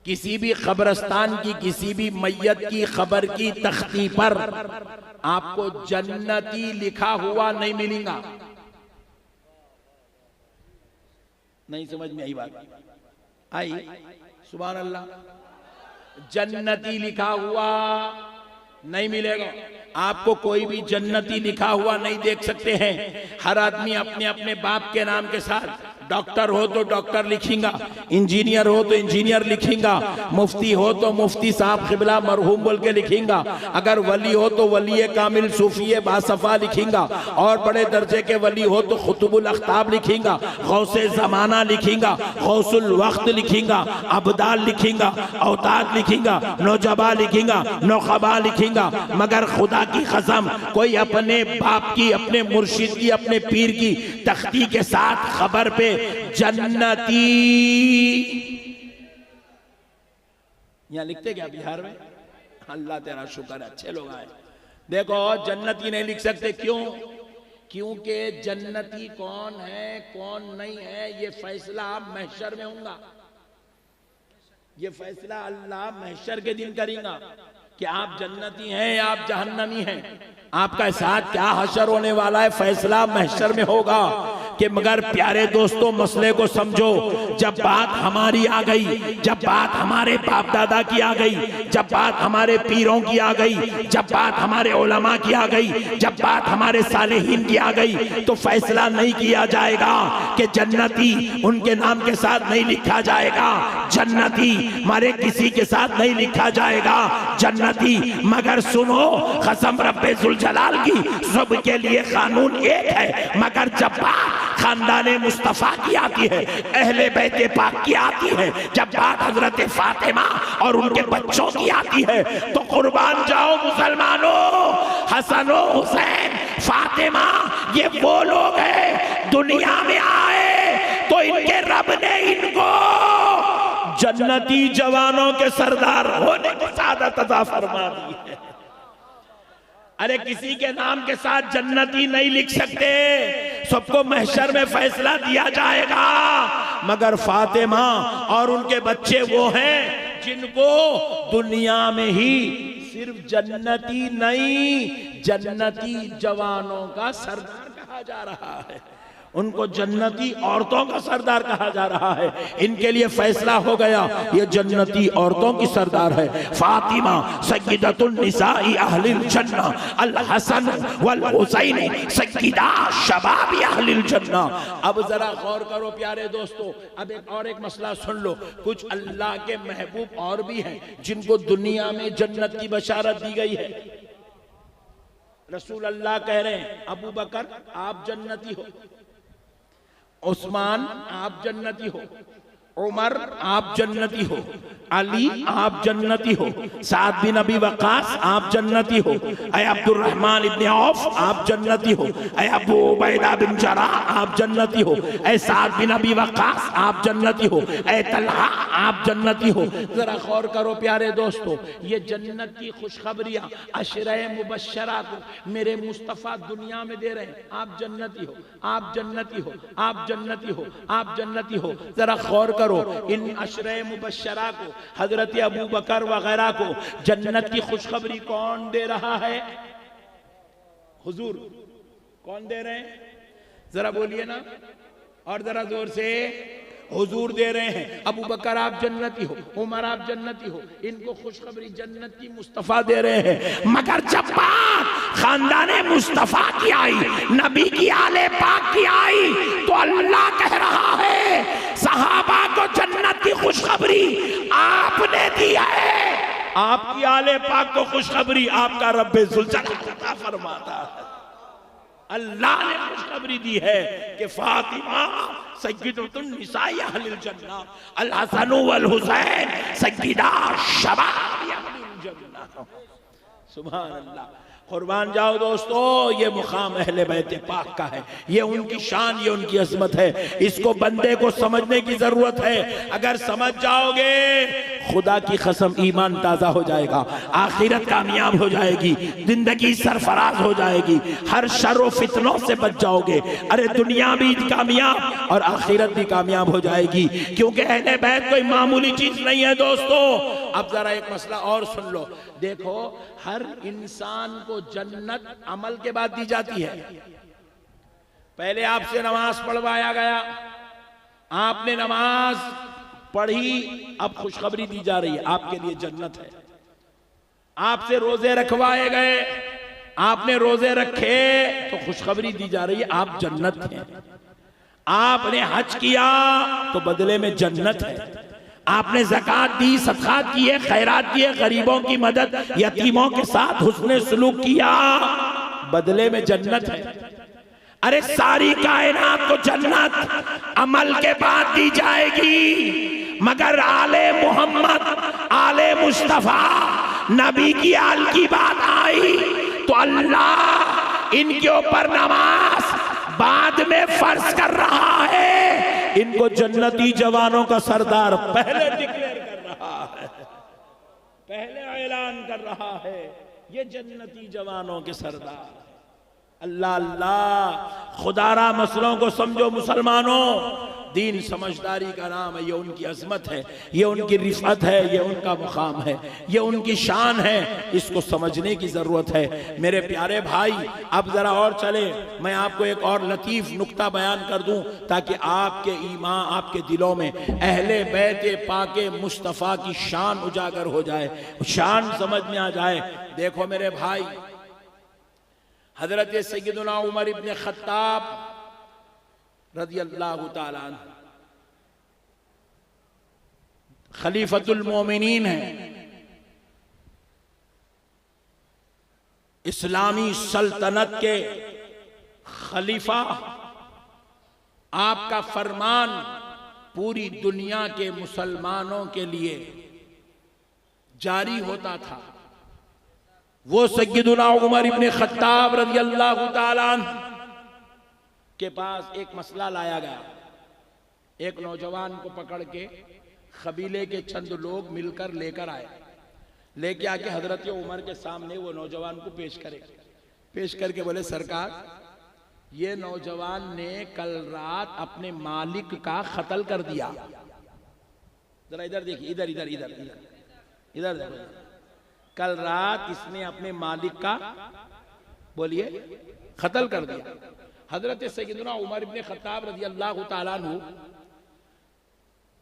किसी भी कब्रिस्तान की किसी भी मैयत की खबर की तख्ती पर आपको जन्नती लिखा हुआ नहीं मिलेगा। नहीं समझ में आई बात? आई? सुभान अल्लाह। जन्नती लिखा हुआ नहीं मिलेगा। आपको कोई भी जन्नती लिखा हुआ नहीं देख सकते हैं। हर आदमी अपने अपने बाप के नाम के साथ, डॉक्टर हो तो डॉक्टर लिखेगा, इंजीनियर हो तो इंजीनियर लिखेगा, मुफ्ती हो तो मुफ्ती साहब क़िबला मरहूम बोल के लिखेगा, अगर वली हो तो वली कामिल सूफी बासफा लिखेगा, और बड़े दर्जे के वली हो तो खुतुबुल अख्ताब लिखेगा, गौसे ज़माना लिखेगा, गौसुल वक्त लिखेगा, अबदाल लिखेगा, औताद लिखेगा, नौजबा लिखेगा, नौखबा लिखेगा। मगर खुदा की कसम कोई अपने बाप की, अपने मुर्शिद की, अपने पीर की तख्ती के साथ खबर पे जन्नती, यहां लिखते क्या बिहार में? अल्लाह तेरा शुक्र, अच्छे लोग आए। देखो जन्नती नहीं लिख सकते, क्यों? क्योंकि जन्नती कौन है कौन नहीं है ये फैसला महशर में होगा। ये फैसला अल्लाह महशर के दिन करेगा कि आप जन्नती हैं या आप जहन्नमी हैं। आपका साथ क्या हशर होने वाला है, फैसला महशर में होगा। कि मगर प्यारे दोस्तों मसले को समझो, जब बात हमारी आ गई, जब बात हमारे बाप दादा की आ गई, जब बात हमारे पीरों की आ गई, जब बात हमारे उलमा की आ गई, जब बात हमारे सालेहीन की आ गई, तो फैसला नहीं किया जाएगा कि जन्नती उनके नाम के साथ नहीं लिखा जाएगा, जन्नती हमारे किसी के साथ नहीं लिखा जाएगा, जन्नती। मगर सुनो कसम रब्बे जुल जलाल की, सबके लिए कानून एक है। मगर जब बात खानदाने मुस्तफा की आती है, अहले बैते पाक की आती है, जब बात हजरत फातिमा और उनके बच्चों की आती है, तो कुर्बान जाओ मुसलमानों, हसन और हुसैन, फातिमा ये वो लोग हैं दुनिया में आए तो इनके रब ने इनको जन्नती जवानों के सरदार होने की सादत अता फरमा दी है। अरे किसी के नाम के साथ जन्नती नहीं लिख सकते, सबको महशर में फैसला दिया जाएगा। मगर फातिमा और उनके बच्चे वो हैं जिनको दुनिया में ही सिर्फ जन्नती नहीं, जन्नती जवानों का सरदार कहा जा रहा है, उनको जन्नती औरतों का सरदार कहा जा रहा है। इनके लिए फैसला हो गया, ये जन्नती औरतों की सरदार है। फातिमा सय्यदतुन निसाई अहलिल जन्ना, अल हसन वल हुसैन सय्यदा शबाबी अहलिल जन्ना। अब जरा गौर करो प्यारे दोस्तों, अब एक मसला सुन लो। कुछ अल्लाह के महबूब और भी हैं जिनको दुनिया में जन्नत की बशारत दी गई है। रसूल अल्लाह कह रहे हैं अबू बकर आप जन्नती हो, उस्मान आप जन्नती हो, उमर आप जन्नती हो, अली आप जन्नती हो, साद बिन अबी वक्कास आप जन्नती हो, ऐ अब्दुर्रहमान इब्न औफ आप जन्नती हो, ऐ अबू उबैदा बिन जराह आप जन्नती हो, ऐ साद बिन अबी वक्कास आप जन्नती हो, ऐ तलहा आप जन्नती हो। जरा गौर करो प्यारे दोस्तों, ये जन्नत की खुशखबरियां अशरे मुबश्शरा को मेरे मुस्तफ़ा दुनिया में दे रहे हैं। आप जन्नती हो, आप जन्नती हो, आप जन्नती हो, आप जन्नती हो। जरा गौर करो, इन अशरे मुबश्शरा को, हजरत अबू बकर वगैरह को जन्नत की खुशखबरी कौन दे रहा है? हुजूर कौन दे रहे हैं? जरा बोलिए ना, और जरा जोर से। हुजूर दे रहे हैं। अबू बकर आप जन्नती हो, उमर आप जन्नती हो, इनको खुशखबरी जन्नत की मुस्तफा दे रहे हैं। मगर जब बात खानदाने मुस्तफा की आई, नबी की आले पाक की आई, तो अल्लाह कह रहा है सहाबा को जन्नत की खुशखबरी आपने दी है। आपकी आले पाक को खुशखबरी आपका रब्बे जुल जलाल फरमाता है। अल्लाह ने खुशखबरी दी है कि फातिमा सय्यदतुन निसाई अहलिल जन्ना, अल हसन वल हुसैन सय्यदा शबाब अहलिल जन्ना। सुभान अल्लाह। कुर्बान जाओ दोस्तों, ये मुकाम अहले बैत पाक का है, ये उनकी शान, ये उनकी अजमत है। इसको बंदे को समझने की जरूरत है। अगर समझ जाओगे खुदा की कसम ईमान ताजा हो जाएगा, आखिरत कामयाब हो जाएगी, जिंदगी सरफराज हो जाएगी, हर शर व फितनों से बच जाओगे। अरे दुनिया भी कामयाब और आखिरत भी कामयाब हो जाएगी, क्योंकि अहले बैत कोई मामूली चीज नहीं है दोस्तों। अब जरा एक मसला और सुन लो। देखो, हर इंसान को जन्नत अमल के बाद दी जाती है। पहले आपसे नमाज पढ़वाया गया, आपने नमाज पढ़ी, अब खुशखबरी दी जा रही है आपके लिए जन्नत है। आपसे रोजे रखवाए गए, आपने रोजे रखे तो खुशखबरी दी जा रही है आप जन्नत हैं। आपने हज किया तो बदले में जन्नत है। आपने ज़कात दी, सदक़ात किए, खैरात किए, गरीबों की मदद, यतीमों के साथ हुस्ने सुलूक किया, बदले में जन्नत है। अरे सारी कायनात को जन्नत अमल के बाद दी जाएगी, मगर आले मोहम्मद, आले मुस्तफा, नबी की आल की बात आई तो अल्लाह इनके ऊपर नमाज बाद में फर्ज कर रहा है। इनको जन्नती जवानों का सरदार पहले डिक्लेयर कर रहा है, पहले ऐलान कर रहा है, ये जन्नती जवानों के सरदार। अल्लाह अल्लाह, खुदारा मसलों को समझो मुसलमानों। दीन समझदारी का नाम है, ये उनकी अजमत है, ये उनकी रिफत है, ये उनका मुकाम है, ये उनकी शान है। इसको समझने की जरूरत है मेरे प्यारे भाई। अब जरा और चले, मैं आपको एक और लतीफ नुक्ता बयान कर दूं ताकि आपके ईमान, आपके दिलों में अहले बैते पाके मुस्तफ़ा की शान उजागर हो जाए, शान समझ में आ जाए। देखो मेरे भाई, हजरत सैयदना उमर इब्न खत्ताब रज़ियल्लाहु ताला अन्हु खलीफतुल मोमिनीन है, इस्लामी सल्तनत के खलीफा। आपका फरमान पूरी दुनिया के मुसलमानों के लिए जारी होता था। वो सय्यदुना उमर इब्न खत्ताब रज़ियल्लाहु ताला अन्हु के पास एक मसला लाया गया। एक नौजवान को पकड़ के कबीले के चंद लोग मिलकर लेकर आए, लेके आके हजरत उमर के सामने वो नौजवान को पेश करे। पेश करके बोले, सरकार, ये नौजवान ने कल रात अपने मालिक का कत्ल कर दिया। जरा इधर देखिए, इधर इधर इधर इधर इधर देखो। कल रात इसने अपने मालिक का, बोलिए, कत्ल कर दिया। हजरत सैयदना उमर इब्न खत्ताब रज़ियल्लाहु ताला अन्हु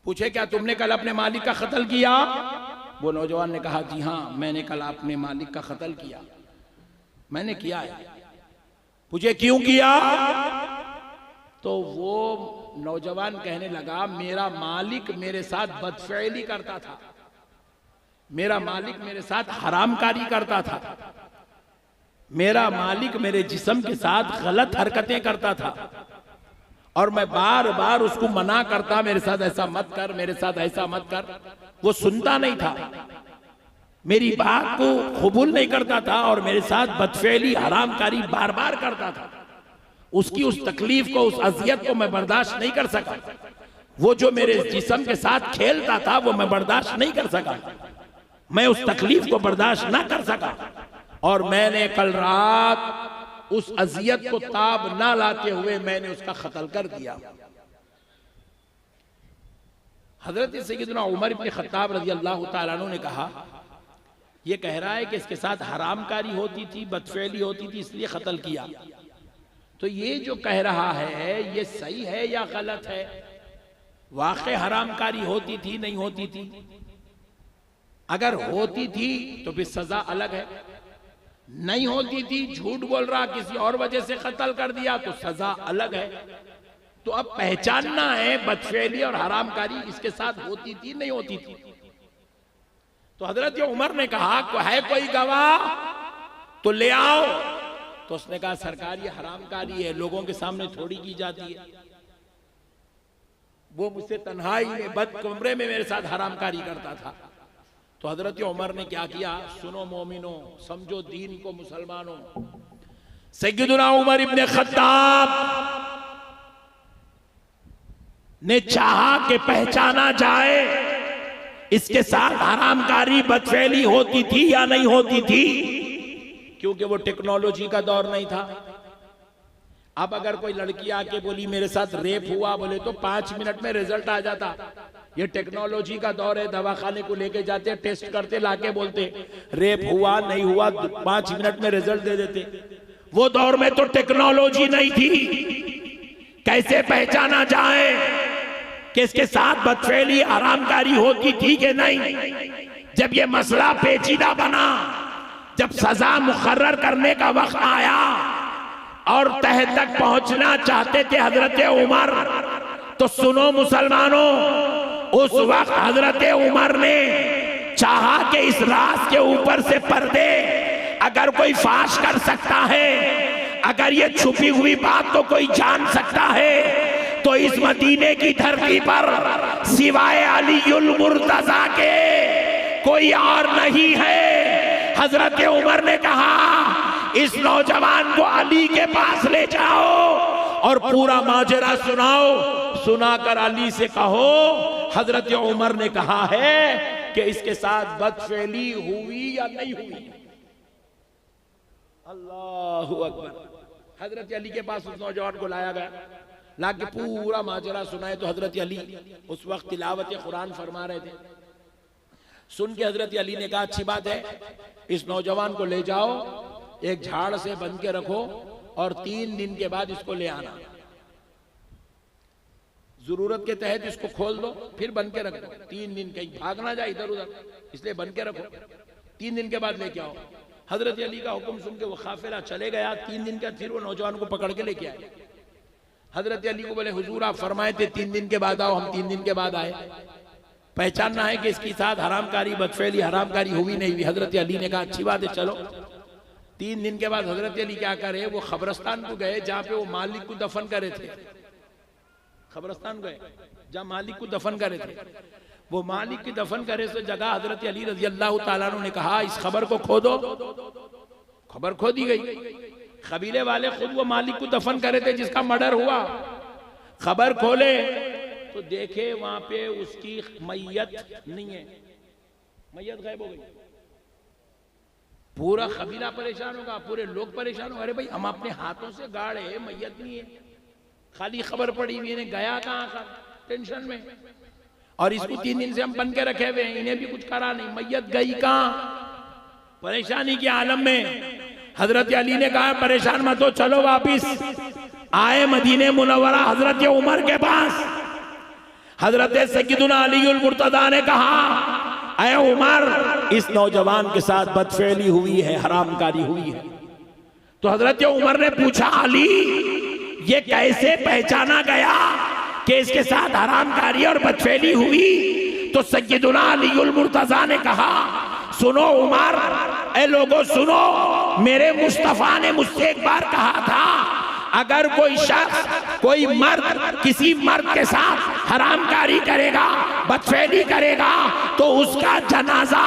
पूछे, क्या तुमने कल अपने मालिक का कत्ल किया? वो नौजवान ने कहा, जी हाँ, मैंने कल अपने मालिक का कत्ल किया, मैंने किया है। पूछे, क्यों किया? तो वो नौजवान कहने लगा, मेरा मालिक मेरे साथ बदफेली करता था, मेरा मालिक मेरे साथ हरामकारी करता था, मेरा मालिक मेरे जिस्म के साथ गलत हरकतें करता था और मैं बार बार उसको मना करता, मेरे साथ ऐसा मत कर, मेरे साथ ऐसा मत कर। वो सुनता नहीं था, मेरी बात को कबूल नहीं करता था और मेरे साथ बदफेली, हरामकारी बार बार करता था। उसकी उस तकलीफ को, उस अजियत को मैं बर्दाश्त नहीं कर सका। वो जो मेरे जिस्म के साथ खेलता था वो मैं बर्दाश्त नहीं कर सका, मैं उस तकलीफ को बर्दाश्त ना कर सका और मैंने कल रात उस अजियत को ताब ना लाते हुए मैंने उसका कत्ल कर दिया। हजरत सैयदना उमर इब्न खत्ताब रज़ियल्लाहु ताला अन्हु ने कहा, यह कह रहा है कि इसके साथ हरामकारी होती थी, बदफेली होती थी, इसलिए कत्ल किया। तो ये जो कह रहा है ये सही है या गलत है? वाकई हरामकारी होती थी, नहीं होती थी? अगर होती थी तो फिर सजा अलग है, नहीं होती थी, झूठ बोल रहा, किसी और वजह से कत्ल कर दिया तो सजा अलग है। तो अब पहचानना है बदफेली और हरामकारी इसके साथ होती थी, नहीं होती थी। तो हजरत उमर ने कहा, है कोई गवाह तो ले आओ। तो उसने कहा, सरकार ये हरामकारी है, लोगों के सामने थोड़ी की जाती है। वो मुझसे तन्हाई में बद कमरे में मेरे साथ हरामकारी करता था। तो हजरत उमर ने क्या किया? सुनो मोमिनो, समझो दीन को मुसलमानों। सैयदना उमर इब्न खत्ताब ने चाहा कि पहचाना जाए इसके साथ हरामकारी, बदफेली होती थी या नहीं होती थी, क्योंकि वो टेक्नोलॉजी का दौर नहीं था। अब अगर कोई लड़की आके बोली मेरे साथ रेप हुआ, बोले तो 5 मिनट में रिजल्ट आ जाता। ये टेक्नोलॉजी का दौर है, दवाखाने को लेके जाते, टेस्ट करते, लाके बोलते रेप हुआ नहीं हुआ, 5 मिनट में रिजल्ट दे देते। वो दौर में तो टेक्नोलॉजी नहीं थी। कैसे पहचाना जाए कि इसके साथ बदफेली, हरामकारी होती थी कि नहीं? जब ये मसला पेचीदा बना जब सजा मुकर्रर करने का वक्त आया और तह तक पहुंचना चाहते थे हजरत उमर, तो सुनो मुसलमानों, उस वक्त हजरत उमर ने चाहा कि इस राज के ऊपर से पर्दे अगर कोई फाश कर सकता है, अगर ये छुपी हुई बात को कोई जान सकता है, तो इस मदीने की धरती पर सिवाय अलीउल मुर्तजा के कोई और नहीं है। हजरत उमर ने कहा इस नौजवान को अली के पास ले जाओ और पूरा माजरा सुनाओ। सुनाकर अली से कहो हजरत उमर ने कहा है कि इसके साथ बदफेली हुई या नहीं हुई। अल्लाहु अकबर। हजरत अली के पास उस नौजवान को लाया गया, लाके पूरा माजरा सुनाए। तो हजरत अली उस वक्त तिलावत कुरान फरमा रहे थे। सुन के हजरत अली ने कहा अच्छी बात है, इस नौजवान को ले जाओ, एक झाड़ से बंध के रखो और 3 दिन के बाद इसको ले आना। जरूरत के तहत इसको खोल दो, फिर बंद के रखो। 3 दिन कहीं भाग ना जाए इधर उधर, इसलिए बंद के रखो। 3 दिन के बाद लेके आओ। हजरत अली का हुक्म सुन के वो काफिला चले गया। 3 दिन का फिर वो नौजवान को पकड़ के लेके आए। हजरत अली को बोले हुजूर आप फरमाए थे 3 दिन के बाद आओ, हम 3 दिन के बाद आए। पहचानना है कि इसके साथ हरामकारी बदफेली हरामकारी हुई नहीं हुई। हजरत अली ने कहा अच्छी बात है चलो। 3 दिन के बाद हजरत अली क्या करे, वो खबरस्तान को गए जहाँ पे वो मालिक को दफन करे थे। खबरस्तान गए जहाँ मालिक को दफन करे थे। वो मालिक की दफन करे से जगह हजरत अली रजी अल्लाह ताला अन्हु ने कहा इस खबर को खोदो। खबर खोदी गई। कबीले वाले खुद वो मालिक को दफन करे थे जिसका मर्डर हुआ। खबर खोले तो देखे वहां पे उसकी मैयत नहीं है, मैयत गायब हो गई। पूरा कबीला परेशान होगा, पूरे लोग परेशान होगा। अरे भाई हम अपने हाथों से गाड़े, मैयत नहीं है, खाली खबर पड़ी हुई है, गया कहाँ का, टेंशन में। और इसको 3 दिन से हम बन के रखे हुए हैं, इन्हें भी कुछ करा नहीं, मैयत गई कहाँ, परेशानी के आलम में। हजरत अली ने कहा परेशान मत हो, चलो वापिस। आए मदीने मुनव्वरा हजरत उमर के पास। हजरत सय्यदुना अलीउल मुर्तजा ने कहा ऐ उमर, इस नौजवान के साथ बदफेली हुई है, हरामकारी हुई है। तो हजरत उमर ने पूछा अली ये कैसे पहचाना गया कि इसके साथ हरामकारी और बदफेली हुई? तो सय्यदुना अलीउल मुर्तजा ने कहा सुनो उमर, ए लोगों सुनो, मेरे मुस्तफा ने मुझसे एक बार कहा था अगर कोई शख्स कोई मर्द किसी मर्द के साथ हरामकारी करेगा, बदफेली करेगा, तो उसका जनाजा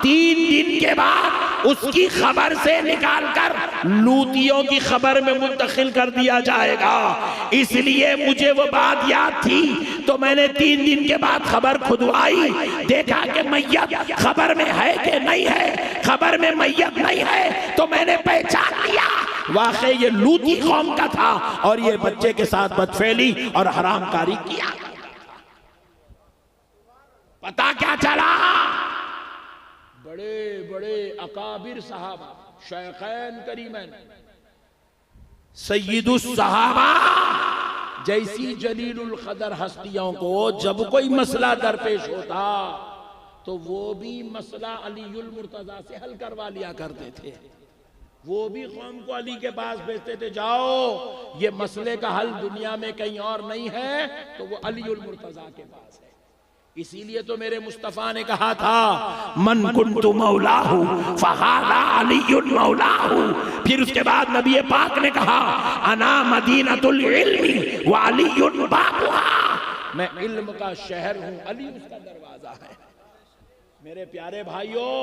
3 दिन के बाद उसकी खबर से निकालकर लूतियों की खबर में मुंतकिल कर दिया जाएगा। इसलिए मुझे वो बात याद थी तो मैंने 3 दिन के बाद खबर खुदवाई, देखा कि मैयत खबर में है कि नहीं है। खबर में मैयत नहीं है तो मैंने पहचान लिया वाकई ये लूती कौम का था और ये बच्चे के साथ बदफेली और हरामकारी किया। पता क्या चला, बड़े बड़े अकाबिर सहाबा, शेखैन करीमैन, सय्यदुस सहाबा जैसी जलीलुल कदर हस्तियों को जब कोई मसला दरपेश होता तो वो भी मसला अलीउल मुर्तजा से हल करवा लिया करते थे। वो भी कौम को अली के पास भेजते थे, जाओ ये मसले का हल दुनिया में कहीं और नहीं है तो वो अलीउल मुर्तजा के पास है। इसीलिए तो मेरे मुस्तफा ने कहा था मन कुन्तु मौलाहु फहादा अलीयुन मौलाहु। फिर उसके बाद नबी पाक ने कहा अना मदीनतुल इल्मी व अलीयुन बाबुहा, मैं इल्म का शहर हूं, अली उसका दरवाजा है। मेरे प्यारे भाइयों,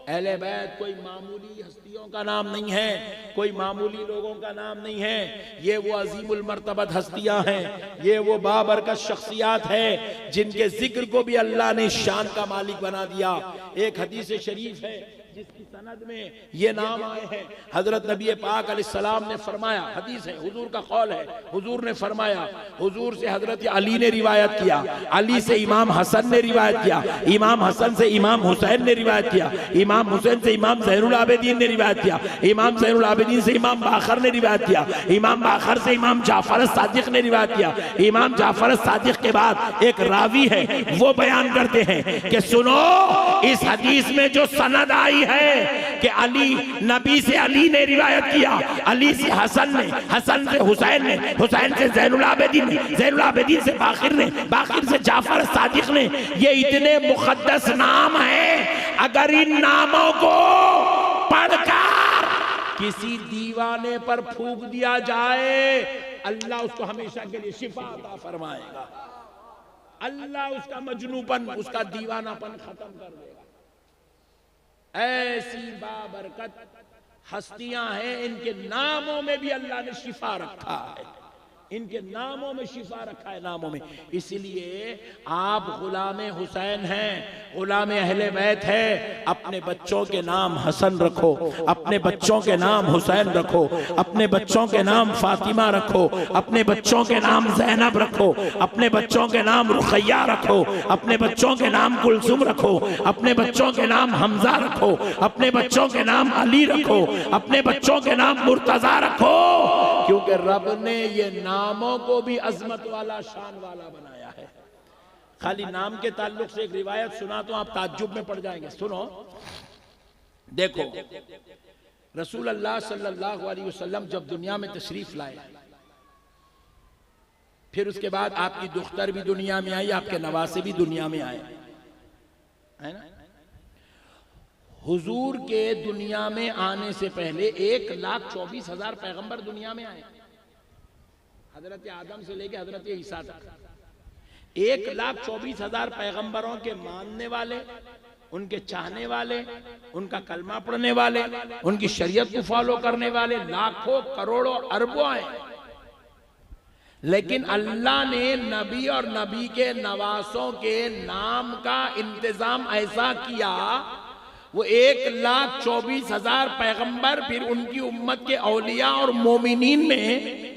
अहले बैत कोई मामूली हस्तियों का नाम नहीं है, कोई मामूली लोगों का नाम नहीं है। ये वो अजीमुल मर्तबत हस्तियां हैं, ये वो बाबरकत शख्सियात है जिनके जिक्र को भी अल्लाह ने शान का मालिक बना दिया। एक हदीस शरीफ है जिसकी सनद में ये नाम आए हैं। हजरत नबी पाक अलैहिस्सलाम ने फरमाया, हदीस है, हुजूर का कौल है, हुजूर ने फरमाया, हुजूर से हजरत अली ने रिवायत किया, अली से इमाम हसन ने रिवायत किया, इमाम हसन से इमाम हुसैन ने रिवायत किया, इमाम हुसैन से इमाम ज़ैनुल आबिदीन ने रिवायत किया, इमाम ज़ैनुल आबिदीन से इमाम बाखर ने रिवायत किया, इमाम बाखर से इमाम जाफर सादिक ने रिवायत किया। इमाम जाफर सादिक के बाद एक रावी है, वो बयान करते हैं कि सुनो इस हदीस में जो सनद आई है कि अली नबी से अली ने रिवायत किया, अली से हसन ने, हसन से हुसैन ने, हुसैन से ज़ैनुल आबिदीन ने, ज़ैनुल आबिदीन से बाकिर ने, बाकिर से जाफर सादिक ने। ये इतने मुक़द्दस नाम हैं, अगर इन नामों को पढ़कर किसी दीवाने पर फूंक दिया जाए, अल्लाह उसको हमेशा के लिए शिफा अता फरमाएगा। अल्लाह उसका मजनूपन, उसका दीवानापन खत्म कर देगा। ऐसी बाबरकत हस्तियां हैं, इनके नामों में भी अल्लाह ने शिफा रखा है, इनके नामों में शिफा रखा है, नामों में। इसलिए आप गुलाम हुसैन हैं, गुलाम अहले बैत है, अपने बच्चों के नाम हसन रखो, अपने बच्चों के नाम हुसैन रखो, अपने बच्चों के नाम फातिमा रखो, अपने बच्चों के नाम ज़ैनब रखो, अपने बच्चों के नाम रुखैया रखो, अपने बच्चों के नाम कुलसुम रखो, अपने बच्चों के नाम हमजा रखो, अपने बच्चों के नाम अली रखो, अपने बच्चों के नाम मुर्तजा रखो, क्योंकि रब ने ये नामों को भी अजमत वाला, शान वाला बनाया है। खाली नाम के ताल्लुक से एक रिवायत सुना तो आप ताज्जुब में पड़ जाएंगे। सुनो, देखो, रसूल अल्लाह सल्लल्लाहु अलैहि वसल्लम जब दुनिया में तशरीफ लाए, फिर उसके बाद आपकी दुख्तर भी दुनिया में आई, आपके नवासे भी दुनिया में आए, है ना। हुजूर के दुनिया में आने से पहले 1,24,000 पैगंबर दुनिया में आए, हजरत आदम से लेके हजरत ईसा तक। 1,24,000 पैगंबरों के मानने वाले, उनके चाहने वाले, उनका कलमा पढ़ने वाले, उनकी शरीयत को फॉलो करने वाले लाखों करोड़ों अरबों आए। लेकिन अल्लाह ने नबी और नबी के नवासों के नाम का इंतजाम ऐसा किया, वो 1,24,000 पैगंबर, फिर उनकी उम्मत के औलिया और मोमिनीन में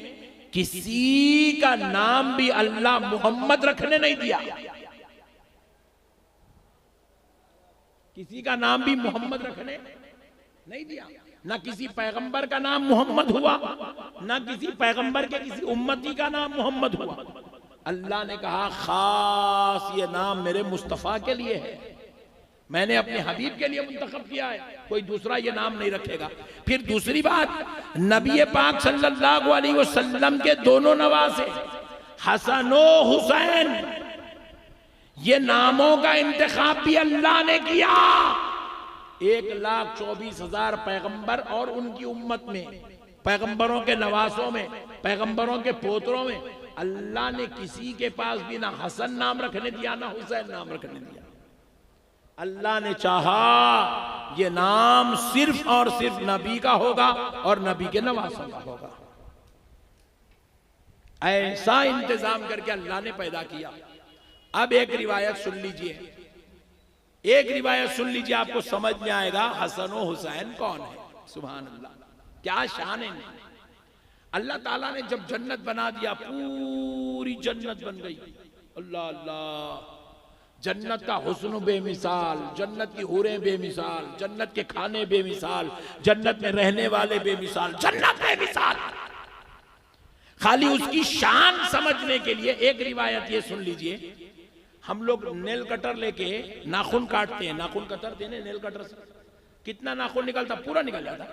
किसी का नाम भी अल्लाह मोहम्मद रखने नहीं दिया, किसी का नाम भी मोहम्मद रखने नहीं दिया। ना किसी पैगंबर का नाम मोहम्मद हुआ, ना किसी पैगंबर के किसी उम्मती का नाम मोहम्मद हुआ। अल्लाह ने कहा खास ये नाम मेरे मुस्तफ़ा के लिए है, मैंने अपने हबीब के लिए मुंतखब किया है, कोई दूसरा ये नाम नहीं रखेगा। फिर दूसरी बात, नबी पाक सल्लल्लाहु अलैहि वसल्लम के दोनों नवासे हसन और हुसैन, ये नामों का इंतखाब भी अल्लाह ने किया। 1,24,000 पैगंबर और उनकी उम्मत में, पैगंबरों के नवासों में, पैगंबरों के पोतरों में, अल्लाह ने किसी के पास भी ना हसन नाम रखने दिया, ना हुसैन नाम रखने दिया। अल्लाह ने चाहा ये नाम सिर्फ और सिर्फ नबी का होगा और नबी के नवासों का होगा। ऐसा इंतजाम करके अल्लाह ने पैदा किया। अब एक रिवायत सुन लीजिए, एक रिवायत सुन लीजिए, आपको समझ में आएगा हसन और हुसैन कौन है। सुभान अल्लाह, क्या शान है। अल्लाह ताला ने जब जन्नत बना दिया, पूरी जन्नत बन गई। अल्लाह अल्लाह, जन्नत का हुस्न बेमिसाल, जन्नत की हूरें बेमिसाल, जन्नत के खाने बेमिसाल, जन्नत में रहने वाले बेमिसाल, जन्नत बेमिसाल। खाली उसकी शान समझने के लिए एक रिवायत ये सुन लीजिए। हम लोग नेल कटर लेके नाखून काटते हैं, नाखून कतरते हैं नेल कटर से, कितना नाखून निकलता? पूरा निकल जाता,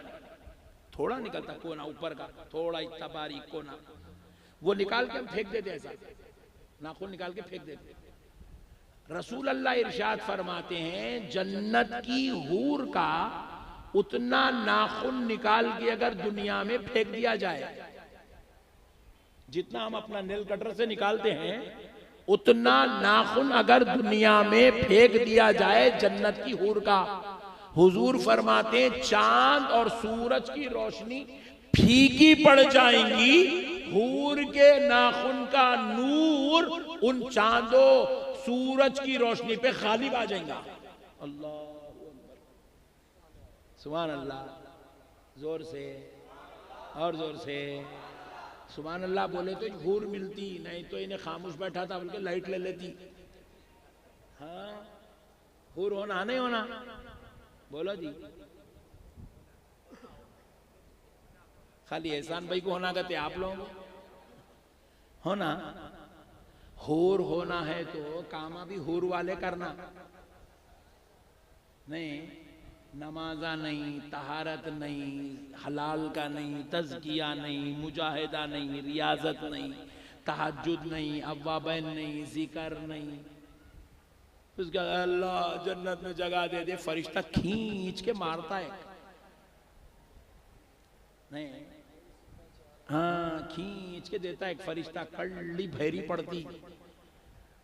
थोड़ा निकलता कोना ऊपर का, थोड़ा इतना बारीक कोना, वो निकाल के हम फेंक देते, ऐसा नाखून निकाल के फेंक देते। रसूल अल्लाह इरशाद फरमाते हैं, जन्नत की हूर का उतना नाखून निकाल के अगर दुनिया में फेंक दिया जाए, जितना हम अपना नेल कटर से निकालते हैं, उतना नाखून अगर दुनिया में फेंक दिया जाए जन्नत की हूर का, हुजूर फरमाते हैं चांद और सूरज की रोशनी फीकी पड़ जाएंगी, हूर के नाखून का नूर उन चांदों सूरज की रोशनी पे गालिब आ जाएगा। अल्लाह सुभान अल्लाह, जोर से और जोर से सुभान अल्लाह बोले तो हूर मिलती, नहीं तो इन्हें खामोश बैठा था बल्कि लाइट ले लेती। हाँ, हूर होना नहीं होना, बोलो जी। खाली एहसान भाई को होना कहते आप लोग होना, हूर होना है तो कामा भी हूर वाले करना, नहीं नमाजा नहीं, तहारत नहीं, हलाल का नहीं, तज़किया नहीं, मुजाहिदा नहीं, रियाजत नहीं, तहज्जुद नहीं, अव्वाबैन नहीं, जिक्र नहीं। उसका अल्लाह जन्नत में जगह दे दे, फरिश्ता खींच के मारता है। नहीं, हाँ, खींच के देता है एक फरिश्ता, कड़ी भैरी पड़ती।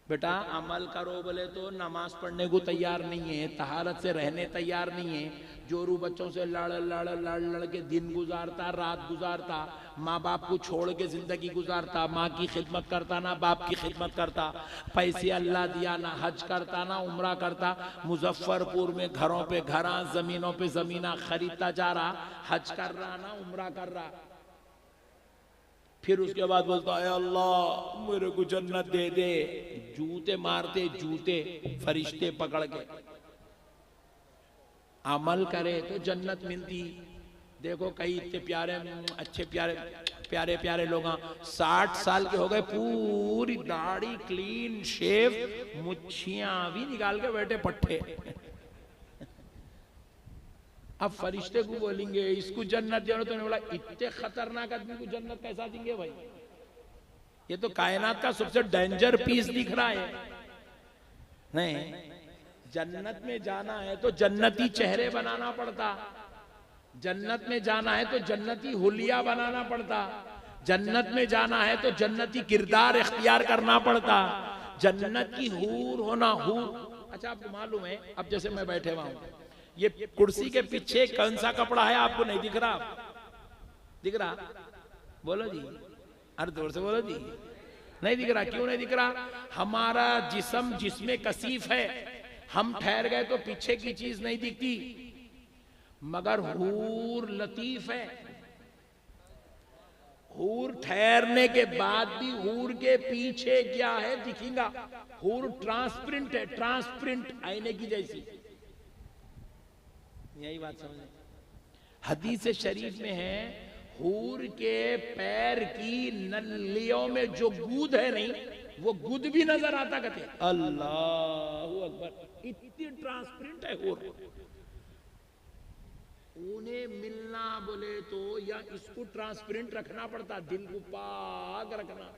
बेटा अमल करो बोले तो नमाज पढ़ने को तैयार नहीं है, तहारत से रहने तैयार नहीं है, जोरू बच्चों से लड़ लड़ लड़ लड़ के दिन गुजारता, रात गुजारता, माँ बाप को छोड़ के जिंदगी गुजारता, माँ की खिदमत करता ना बाप की खिदमत करता, पैसे अल्लाह दिया ना हज करता ना उम्रा करता, मुजफ्फरपुर में घरों पे घरा, जमीनों पे जमीना खरीदता जा रहा, हज कर रहा ना उम्रा कर रहा। फिर उसके बाद बोलता है अल्लाह मेरे को जन्नत दे दे। जूते मारते जूते फरिश्ते पकड़ के। अमल करे तो जन्नत मिलती। देखो कई इतने प्यारे अच्छे प्यारे प्यारे प्यारे लोग 60 साल के हो गए, पूरी दाढ़ी क्लीन शेव, मुच्छियां भी निकाल के बैठे पट्टे। अब फरिश्ते को बोलेंगे इसको जन्नत दे, तो बोला इतने खतरनाक आदमी को जन्नत कैसा देंगे भाई? ये तो कायनात का सबसे डेंजर पीस दिख रहा है। नहीं, जन्नत में जाना है तो जन्नती चेहरे बनाना पड़ता, जन्नत में जाना है तो जन्नती हुलिया बनाना पड़ता, जन्नत में जाना है तो जन्नती किरदार इख्तियार करना पड़ता, जन्नत की हूर होना हूर। अच्छा आपको मालूम है, अब जैसे मैं बैठे हुआ हूं, ये कुर्सी के पीछे कौन सा कपड़ा है आपको नहीं दिख रहा? दिख रहा? बोलो जी, अरे जोर से बोलो जी। नहीं दिख रहा? क्यों नहीं दिख रहा? हमारा जिस्म जिसमें कसीफ है, हम ठहर गए तो पीछे की चीज नहीं दिखती, मगर हूर लतीफ है। हूर ठहरने के बाद भी हूर के पीछे क्या है दिखेगा। हूर ट्रांसपेरेंट है, ट्रांसपेरेंट आईने की जैसी। यही बात समझे। हदीस शरीफ में है हूर के पैर की नलियों में जो गूद है नहीं, वो गूद भी नजर आता कहते। अल्लाहू अकबर, इतनी ट्रांसपेरेंट है हूर। उन्हें मिलना बोले तो या इसको ट्रांसपेरेंट रखना पड़ता, दिल को पाक रखना।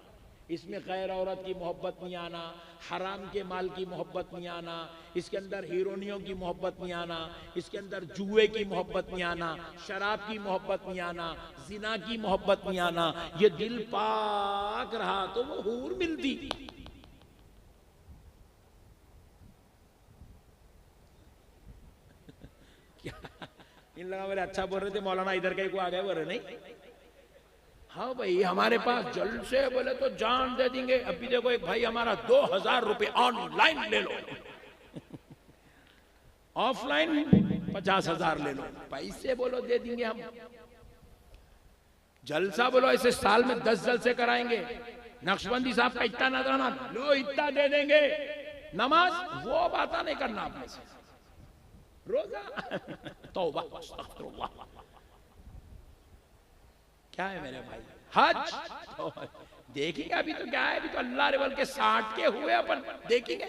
इसमें गैर औरत की मोहब्बत नहीं आना, हराम के माल की मोहब्बत नहीं आना, इसके अंदर हीरोनियों की मोहब्बत नहीं आना, इसके अंदर जुए की मोहब्बत नहीं आना, शराब की मोहब्बत नहीं आना, जिना की मोहब्बत नहीं आना। ये दिल पाक रहा तो वो हूर मिलती। क्या इन लोगों मेरे अच्छा बोल रहे थे, मौलाना इधर कहीं को आ गए बोल रहे नहीं। हाँ भाई हमारे पास जलसे बोले तो जान दे देंगे। अभी देखो एक भाई हमारा 2000 रुपए ऑनलाइन ले लो, ऑफलाइन 50,000 ले लो, पैसे बोलो दे देंगे हम। जलसा बोलो ऐसे साल में 10 जलसे कराएंगे। नक्शबंदी साहब का इतना नजराना लो, इतना दे देंगे। नमाज वो बात नहीं करना अपने से। रोजा तौबा अस्तगफिरुल्लाह। क्या है मेरे भाई? हज तो देखेंगे। अभी तो क्या है, अभी तो अल्लाह रेवल के 60 के हुए, अपन देखेंगे।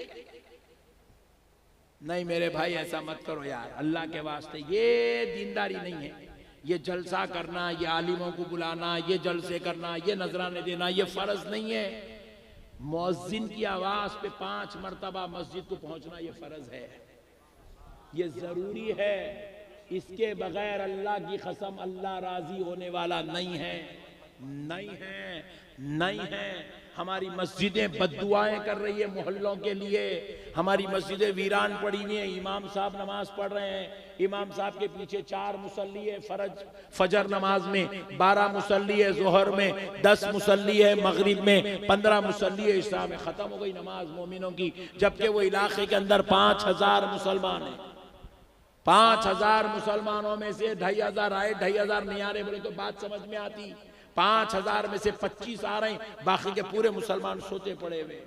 नहीं मेरे भाई ऐसा मत करो यार, अल्लाह के वास्ते। ये दीनदारी नहीं है। ये जलसा करना, ये आलिमों को बुलाना, ये जलसे करना, ये नजराने देना, ये फर्ज नहीं है। मुअज्जिन की आवाज पे 5 मर्तबा मस्जिद को पहुंचना ये फर्ज है, ये जरूरी है। इसके बगैर अल्लाह की कसम अल्लाह राजी होने वाला नहीं है, नहीं है, नहीं है। हमारी मस्जिदें बद्दुआएं कर रही है मोहल्लों के लिए, हमारी मस्जिदें वीरान पड़ी हुई हैं। इमाम साहब नमाज पढ़ रहे हैं, इमाम साहब के पीछे 4 मुसल्ली है फजर नमाज में, 12 मुसल्ली है जोहर में, 10 मुसल्ली है मगरिब में, 15 मुसल्ली है इशा में। खत्म हो गई नमाज मोमिनों की। जबकि वो इलाके के अंदर 5000 मुसलमान है। 5000 मुसलमानों में से 2500 आए, 2500 नहीं आ रहे बोले तो बात समझ में आती। 5000 में से 25 आ रहे, बाकी के पूरे मुसलमान सोते पड़े हुए।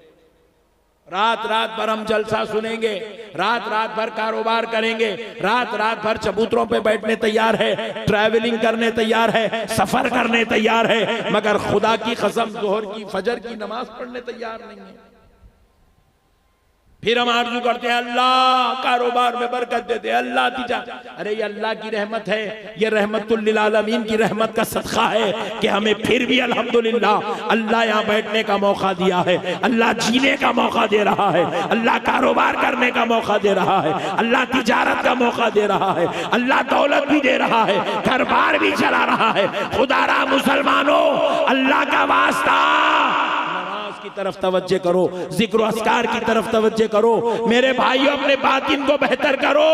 रात रात भर हम जलसा सुनेंगे, रात रात भर कारोबार करेंगे, रात रात भर चबूतरों पे बैठने तैयार है, ट्रैवलिंग करने तैयार है, सफर करने तैयार है, मगर खुदा की कसम जोहर की फजर की नमाज पढ़ने तैयार नहीं है। फिर हम आरज़ू करते हैं अल्लाह कारोबार में बरकत दे दे, अल्लाह तिजा। अरे ये अल्लाह की रहमत है, ये रहमतुल लिल आलमीन की रहमत का सदका है कि हमें फिर भी अल्हम्दुलिल्लाह अल्लाह यहाँ बैठने का मौका दिया है, अल्लाह जीने का मौका दे रहा है, अल्लाह कारोबार करने का मौका दे रहा है, अल्लाह तिजारत का मौका दे रहा है, अल्लाह दौलत भी दे रहा है, घर बार भी चला रहा है। खुदारा मुसलमानों, अल्लाह का वास्ता की तरफ तवज्जो करो, जिक्र अस्कार की तरफ तवज्जो करो मेरे भाइयों, अपने बातिन को बेहतर करो,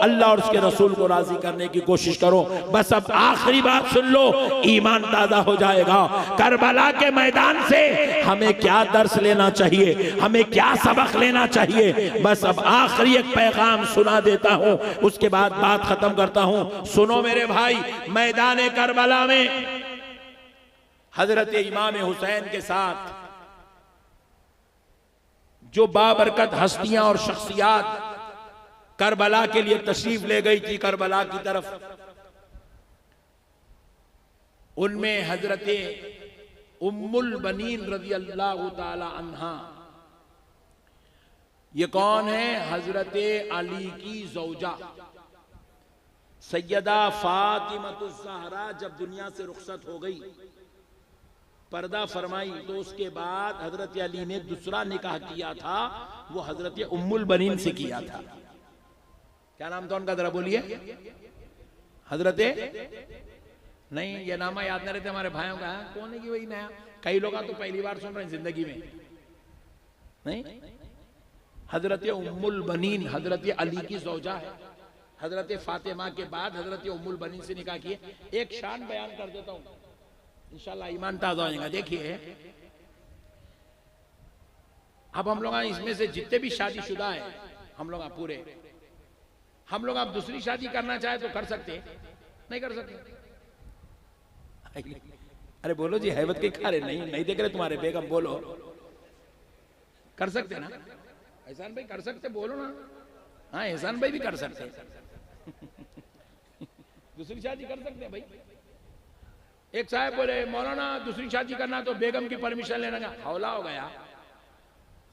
अल्लाह और उसके रसूल को राजी करने की कोशिश करो। बस अब आखिरी बात सुन लो, ईमान ताजा हो जाएगा। करबला के मैदान से हमें क्या दर्स लेना चाहिए, हमें क्या सबक लेना चाहिए, बस अब आखिरी एक पैगाम सुना देता हूं, उसके बाद बात खत्म करता हूं। सुनो मेरे भाई, मैदान करबला में हजरत इमाम हुसैन के साथ जो बाबरकत हस्तियां और शख्सियात करबला के लिए तशरीफ ले गई थी करबला की तरफ, उनमें हजरत उम्मुल बनीन रज़ी अल्लाह ताला अन्हा, ये कौन है? हजरत अली की ज़ौजा सैयदा फातिमतुज़ ज़हरा जब दुनिया से रुखसत हो गई, पर्दा फरमाई, तो उसके बाद हजरत अली ने दूसरा निकाह किया था, वो हजरत उम्मुल बनीन से किया था। क्या नाम था उनका, जरा बोलिए? हजरत नहीं, ये नामा याद नहीं रहते हमारे भाइयों का, कौन है कि वही नया, कई लोग तो पहली बार सुन रहे हैं जिंदगी में, नहीं? हजरत उम्मुल बनीन हजरत अली की ज़ौजा है, हजरत फातिमा के बाद हजरत उम्मुल बनीन से निकाह किए। एक शान बयान कर देता हूं, इंशाल्लाह ईमान ताज़ा हो जाएगा। देखिए, अब हम लोग इसमें से जितने भी शादीशुदा है, हम लोग पूरे, हम लोग आप दूसरी शादी करना चाहे तो कर सकते, नहीं कर सकते? अरे बोलो जी, हैबत के खा रहे, नहीं देख रहे तुम्हारे बेगम, बोलो। कर सकते ना एहसान भाई, कर सकते, बोलो ना। हाँ, एहसान भाई भी कर सकते दूसरी शादी कर सकते भाई। एक साहब बोले, मौलाना दूसरी शादी करना तो बेगम की परमिशन लेना का हौला हो गया,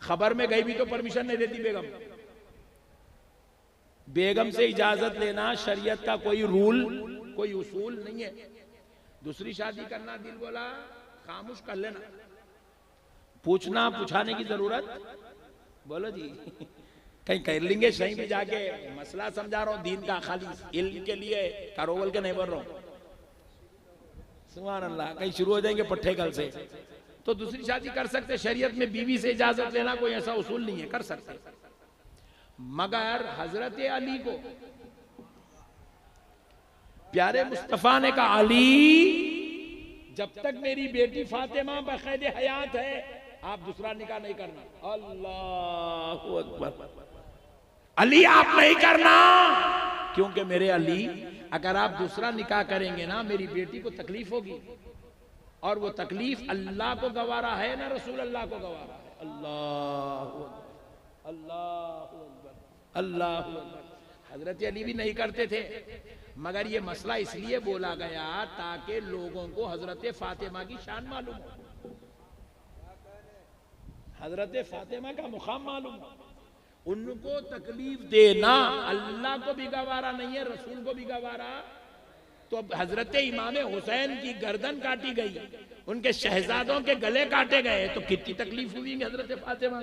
खबर में गई भी तो परमिशन नहीं देती बेगम। बेगम से इजाजत लेना शरीयत का कोई रूल, कोई उसूल नहीं है। दूसरी शादी करना, दिल बोला खामोश कर लेना, पूछना पूछाने की जरूरत, बोलो जी कहीं कर लेंगे, सही भी जाके मसला समझा रहा हूं दीन का, खाली इल्म के लिए, कारोबार के नहीं बोल रहा हूं। सुभान अल्लाह, कहीं शुरू हो जाएंगे पट्टे कल से। तो दूसरी शादी कर सकते, शरीयत में बीवी से इजाजत लेना कोई ऐसा उसूल नहीं है, कर सकते। मगर हजरत अली को प्यारे मुस्तफा ने कहा, अली जब तक मेरी बेटी फातिमा बखैर हयात है आप दूसरा निकाह नहीं करना। अल्लाहु अकबर, अली आप नहीं करना, क्योंकि मेरे अली अगर आप दूसरा निकाह करेंगे ना, मेरी बेटी को तकलीफ होगी, और वो तकलीफ अल्लाह को गवारा है ना रसूल अल्लाह को गवारा है। अल्लाहु अकबर, अल्लाहु अकबर, अल्लाहु अकबर। हजरत अली भी नहीं करते थे, मगर ये मसला इसलिए बोला गया ताकि लोगों को हजरत फातिमा की शान मालूम हो, हजरत फातिमा का मुकाम मालूम हो। उनको तकलीफ देना अल्लाह को भी गवारा नहीं है, रसूल को भी गवारा। तो हजरत इमाम हुसैन की गर्दन काटी गई, उनके शहजादों के गले काटे गए, तो कितनी तकलीफ हुई हजरत फातिमा।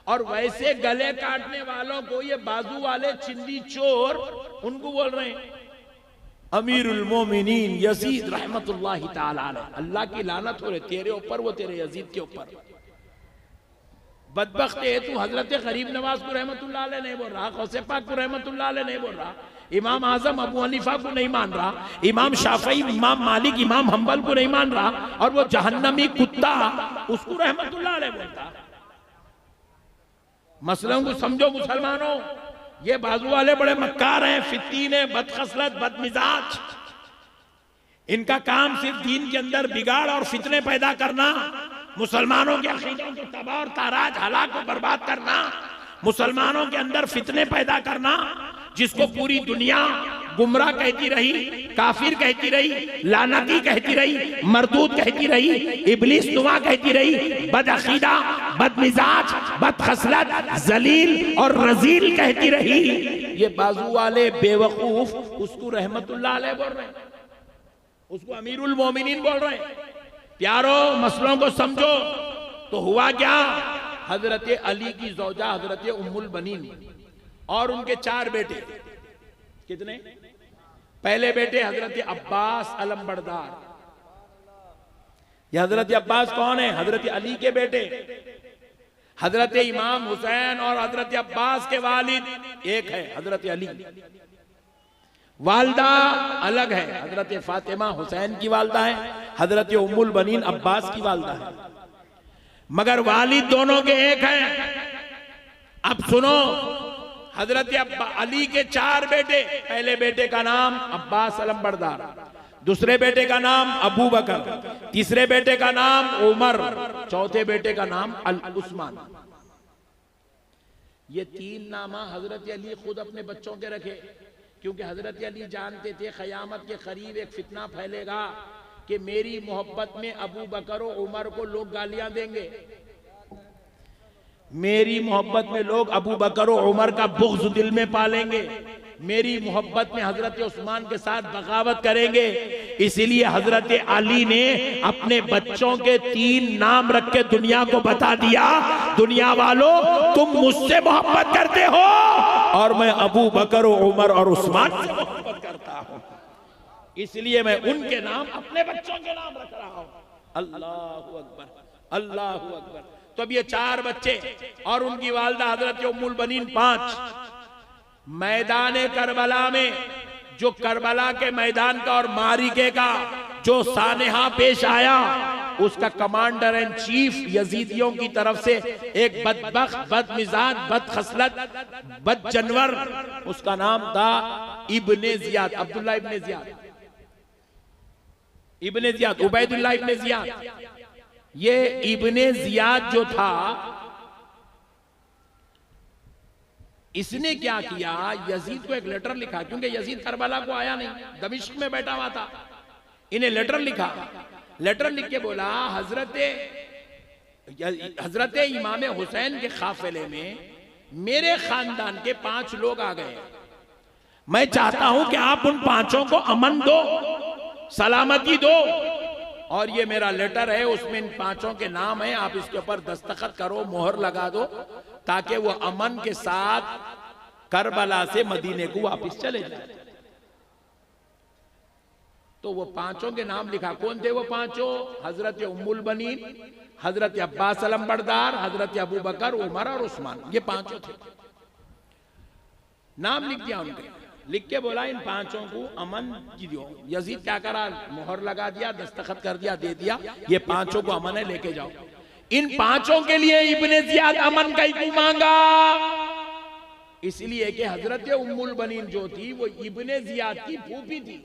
और वैसे गले काटने वालों को ये बाजू वाले चिंदी चोर उनको बोल रहे हैं अमीरुल मोमिनीन यजीद रहमतुल्लाहि ताला अलैह, अल्लाह की लानत हो रही तेरे ऊपर, वो तेरे यजीद के ऊपर। बदबख्त है तू, हजरत गरीब नवाज को रहमतुल्लाह अलैह नहीं बोल रहा, गौसे पाक को रहमतुल्लाह अलैह नहीं बोल रहा, इमाम आजम अबू हनीफा को नहीं मान रहा, इमाम शाफई, इमाम मालिक, इमाम हम्बल को नहीं मान रहा, और वो जहन्नमी कुत्ता उसको रहमतुल्लाह अलैह बोलता। मसलों को समझो मुसलमानों, ये बाजू वाले बड़े मक्कार हैं, फितीन है, बदखसलत, बदमिजाज। इनका काम सिर्फ दीन के अंदर बिगाड़ और फितने पैदा करना, मुसलमानों के अकीदों को तबाह और ताराज, हलाक को बर्बाद करना, मुसलमानों के अंदर फितने पैदा करना, जिसको पूरी दुनिया गुमराह कहती रही, काफिर कहती रही, लानती कहती रही, मरदूद कहती रही, इब्लिस नुमा कहती रही, बदअकीदा, बदमिजाज, बदखसलत, जलील और रजील कहती रही। ये बाजू वाले बेवकूफ उसको रहमतुल्लाह अलैह बोल रहे हैं, उसको अमीरुल मोमिनीन बोल रहे हैं। प्यारो मसलों को समझो। तो हुआ क्या, हजरत अली की ज़ौजा हजरत उम्मुल बनीन और उनके 4 बेटे, कितने? पहले बेटे हजरत अब्बास अलमबरदार। ये हजरत अब्बास कौन है? हजरत अली के बेटे। हजरत इमाम हुसैन और हजरत अब्बास के वालिद एक है, हजरत अली। वालदा अलग है, हजरत फातिमा हुसैन की वालदा है, हजरत उम्मुल बनीन अब्बास की वालदा है, मगर वालिद दोनों के एक हैं। अब सुनो, हजरत अली के 4 बेटे, पहले बेटे का नाम अब्बास अलमबरदार, दूसरे बेटे का नाम अबू बकर, तीसरे बेटे का नाम उमर, चौथे बेटे का नाम उस्मान। ये 3 नामा हजरत अली खुद अपने बच्चों के रखे, क्योंकि हजरत अली जानते थे क़यामत के करीब एक फितना फैलेगा कि मेरी मोहब्बत में अबू बकर और उमर को लोग गालियां देंगे, मेरी मोहब्बत में लोग अबू बकर और उमर का बुग़्ज़ दिल में पालेंगे, मेरी मोहब्बत में हजरत उस्मान के साथ बगावत करेंगे। इसीलिए हजरत अली ने अपने बच्चों के 3 नाम रख के दुनिया को बता दिया, दुनिया वालों तुम मुझसे मोहब्बत करते हो और मैं अबू बकर और उमर और उस्मान से मोहब्बत करता हूं, इसलिए मैं उनके नाम अपने बच्चों के नाम रख रहा हूं। अल्लाहु अकबर, अल्लाहु अकबर। तो अब ये 4 बच्चे और उनकी वालदा हजरत उम्मुल बनीन 5। मैदान करबला में, जो करबला के मैदान का और मारिके का जो सानेहा पेश आया, उसका कमांडर एंड चीफ यजीदियों की तरफ से एक बदबख्त, बदमिजाज, बदखसलत, बदजनवर, उसका नाम था इब्ने जियाद, अब्दुल्ला इब्ने जियाद, इब्ने जियाद, उबैदुल्लाह इब्ने जियाद। ये इब्ने जियाद जो था, इसने क्या किया, यजीद को एक लेटर लिखा, क्योंकि यजीद करबला को आया नहीं, दमिश्क में बैठा हुआ था। इन्हें लेटर लिखा, लेटर लिख के बोला हजरत इमाम हुसैन के काफिले में मेरे खानदान के 5 लोग आ गए, मैं चाहता हूं कि आप उन 5 को अमन दो, सलामती दो, और ये मेरा लेटर है, उसमें इन 5 के नाम है, आप इसके ऊपर दस्तखत करो, मोहर लगा दो, ताकि वो अमन के साथ करबला से मदीने को वापस चले जाए। तो वो 5 के नाम लिखा। कौन थे वो 5? हजरत उम्मुल बनीन, हजरत अब्बास अलमबरदार, हजरत अबू बकर, उमर और उस्मान, ये 5 थे। नाम लिख दिया उनके, लिख के बोला इन 5 को अमन की दो। यजीद क्या करा, मोहर लगा दिया, दस्तखत कर दिया, दे दिया, ये 5 को अमन है, लेके जाओ। इन 5 के लिए इब्ने जियाद अमन का ही मांगा, इसलिए कि हजरत उम्मुल बनीन जो थी वो इब्ने जियाद की फूफी थी,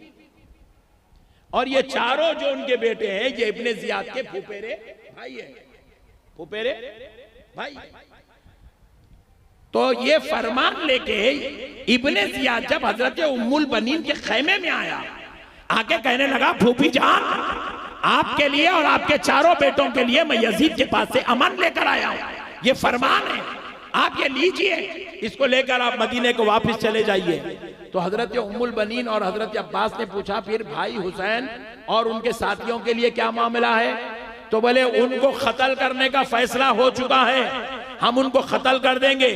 और ये 4 जो उनके बेटे हैं ये इब्ने जियाद के फूफेरे भाई है, फूफेरे भाई। तो ये फरमान लेके इब्ने जियाद जब हजरत उम्मुल बनीन के खैमे में आया, आके कहने लगा, फूफी जान, आपके लिए और आपके 4 बेटों के लिए मैं यजीद के पास से अमन लेकर आया हूं, ये फरमान है, आप ये लीजिए, इसको लेकर आप मदीने को वापस चले जाइए। तो हजरत उम्मुल बनीन और हजरत अब्बास ने पूछा, फिर भाई हुसैन और उनके साथियों के लिए क्या मामला है? तो बोले, उनको कत्ल करने का फैसला हो चुका है, हम उनको कत्ल कर देंगे।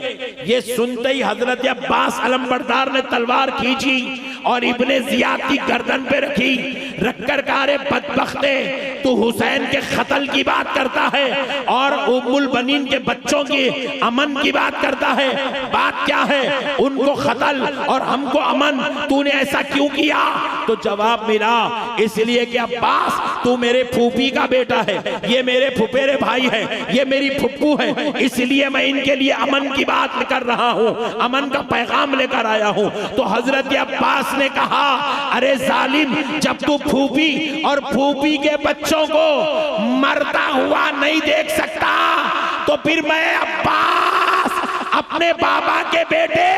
ये सुनते ही हजरत अब्बास अलमबरदार ने तलवार खींची और इब्ने जियाद की गर्दन पे रखी, रखकर कहा, रे बदबख्ते, तू हुसैन के कत्ल की बात करता है और उम्मुल बनीन के बच्चों की अमन की बात करता है, बात क्या है? उनको कत्ल और हमको अमन, तूने ऐसा क्यों किया? तो जवाब मिला, इसलिए कि अब्बास तू मेरे फूफी का बेटा है, ये मेरे फुफेरे भाई है, ये मेरी फुप्पू है, इसलिए मैं इनके लिए अमन की बात कर रहा हूं, अमन का पैगाम लेकर आया हूं। तो हजरत अब्बास ने कहा, अरे जालिम, जब तू फूफी और फूफी के बच्चों को मरता हुआ नहीं देख सकता, तो फिर मैं अब्बास अपने बाबा के बेटे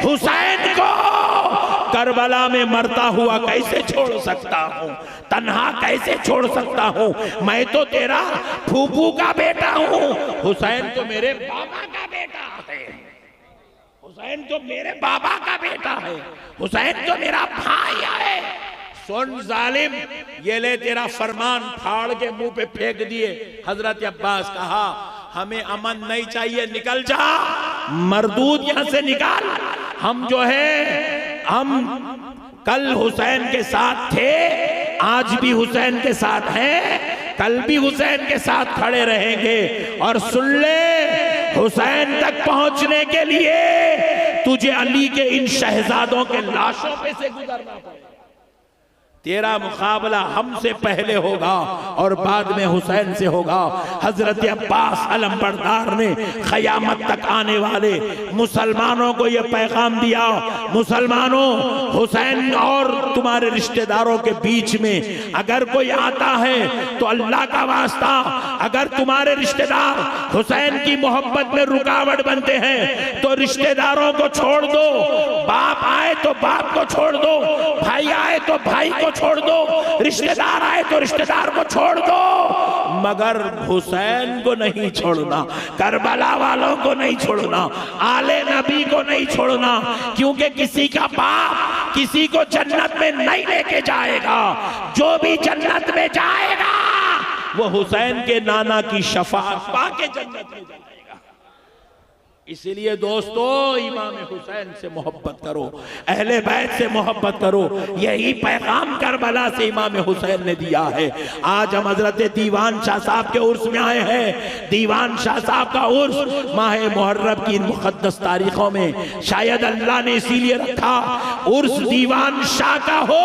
हुसैन को करबला में मरता हुआ कैसे छोड़ सकता हूँ, तन्हा कैसे छोड़ सकता हूँ। मैं तो तेरा फूफू का बेटा हूँ, हुसैन तो मेरे बाबा का बेटा है, हुसैन तो मेरे बाबा का बेटा है, हुसैन तो मेरा भाई है। सुन जालिम, ये ले तेरा फरमान, फाड़ के मुंह पे फेंक दिए। हजरत अब्बास कहा हमें अमन नहीं चाहिए, निकल जा मरदूद, यहां से निकाल। हम जो है हम कल हुसैन के साथ थे, आज भी हुसैन के साथ हैं, कल भी हुसैन के साथ खड़े रहेंगे। और सुन ले, हुसैन तक पहुंचने के लिए तुझे अली के इन शहजादों के लाशों पे से गुजरना पड़ेगा। तेरा मुकाबला हमसे पहले होगा और बाद में हुसैन से होगा। हजरत अब्बास अलमबरदार ने क़यामत तक आने वाले मुसलमानों को यह पैगाम दिया, मुसलमानों, हुसैन और तुम्हारे रिश्तेदारों के बीच में अगर कोई आता है तो अल्लाह का वास्ता, अगर तुम्हारे रिश्तेदार हुसैन की मोहब्बत में रुकावट बनते हैं तो रिश्तेदारों को छोड़ दो, बाप आए तो बाप को छोड़ दो, भाई आए तो भाई को छोड़ दो, रिश्तेदार आए तो रिश्तेदार को छोड़ दो, मगर हुसैन को नहीं छोड़ना, करबला वालों को नहीं छोड़ना, आले नबी को नहीं छोड़ना। क्योंकि किसी का बाप किसी को जन्नत में नहीं लेके जाएगा, जो भी जन्नत में जाएगा वो हुसैन के नाना की शफाअत पाके जन्नत में जाएगा। इसीलिए दोस्तों, इमाम हुसैन से मोहब्बत करो, अहले बैत से मोहब्बत करो। यही पैगाम करबला से इमाम हुसैन ने दिया है। आज हम हजरत दीवान शाह साहब के उर्स में आए हैं। दीवान शाह साहब का उर्स माह मुहर्रम की मुक़द्दस तारीखों में शायद अल्लाह ने इसीलिए रखा, उर्स दीवान शाह का हो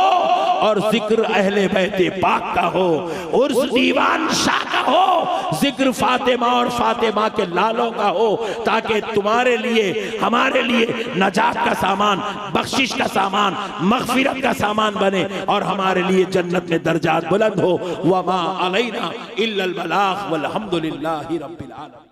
और जिक्र अहले बैत पाक का हो। उर्स दीवान शाह का हो, जिक्र फातिमा और फातिमा के लालों का हो, ताकि तुम्हारे लिए, हमारे लिए नजात का सामान, बख्शिश का सामान, मग़फ़िरत का सामान बने और हमारे लिए जन्नत में दर्जात बुलंद हो। वमा अलैना इल्लल बलाग वल्हम्दुलिल्लाहि रब्बिल आलमीन।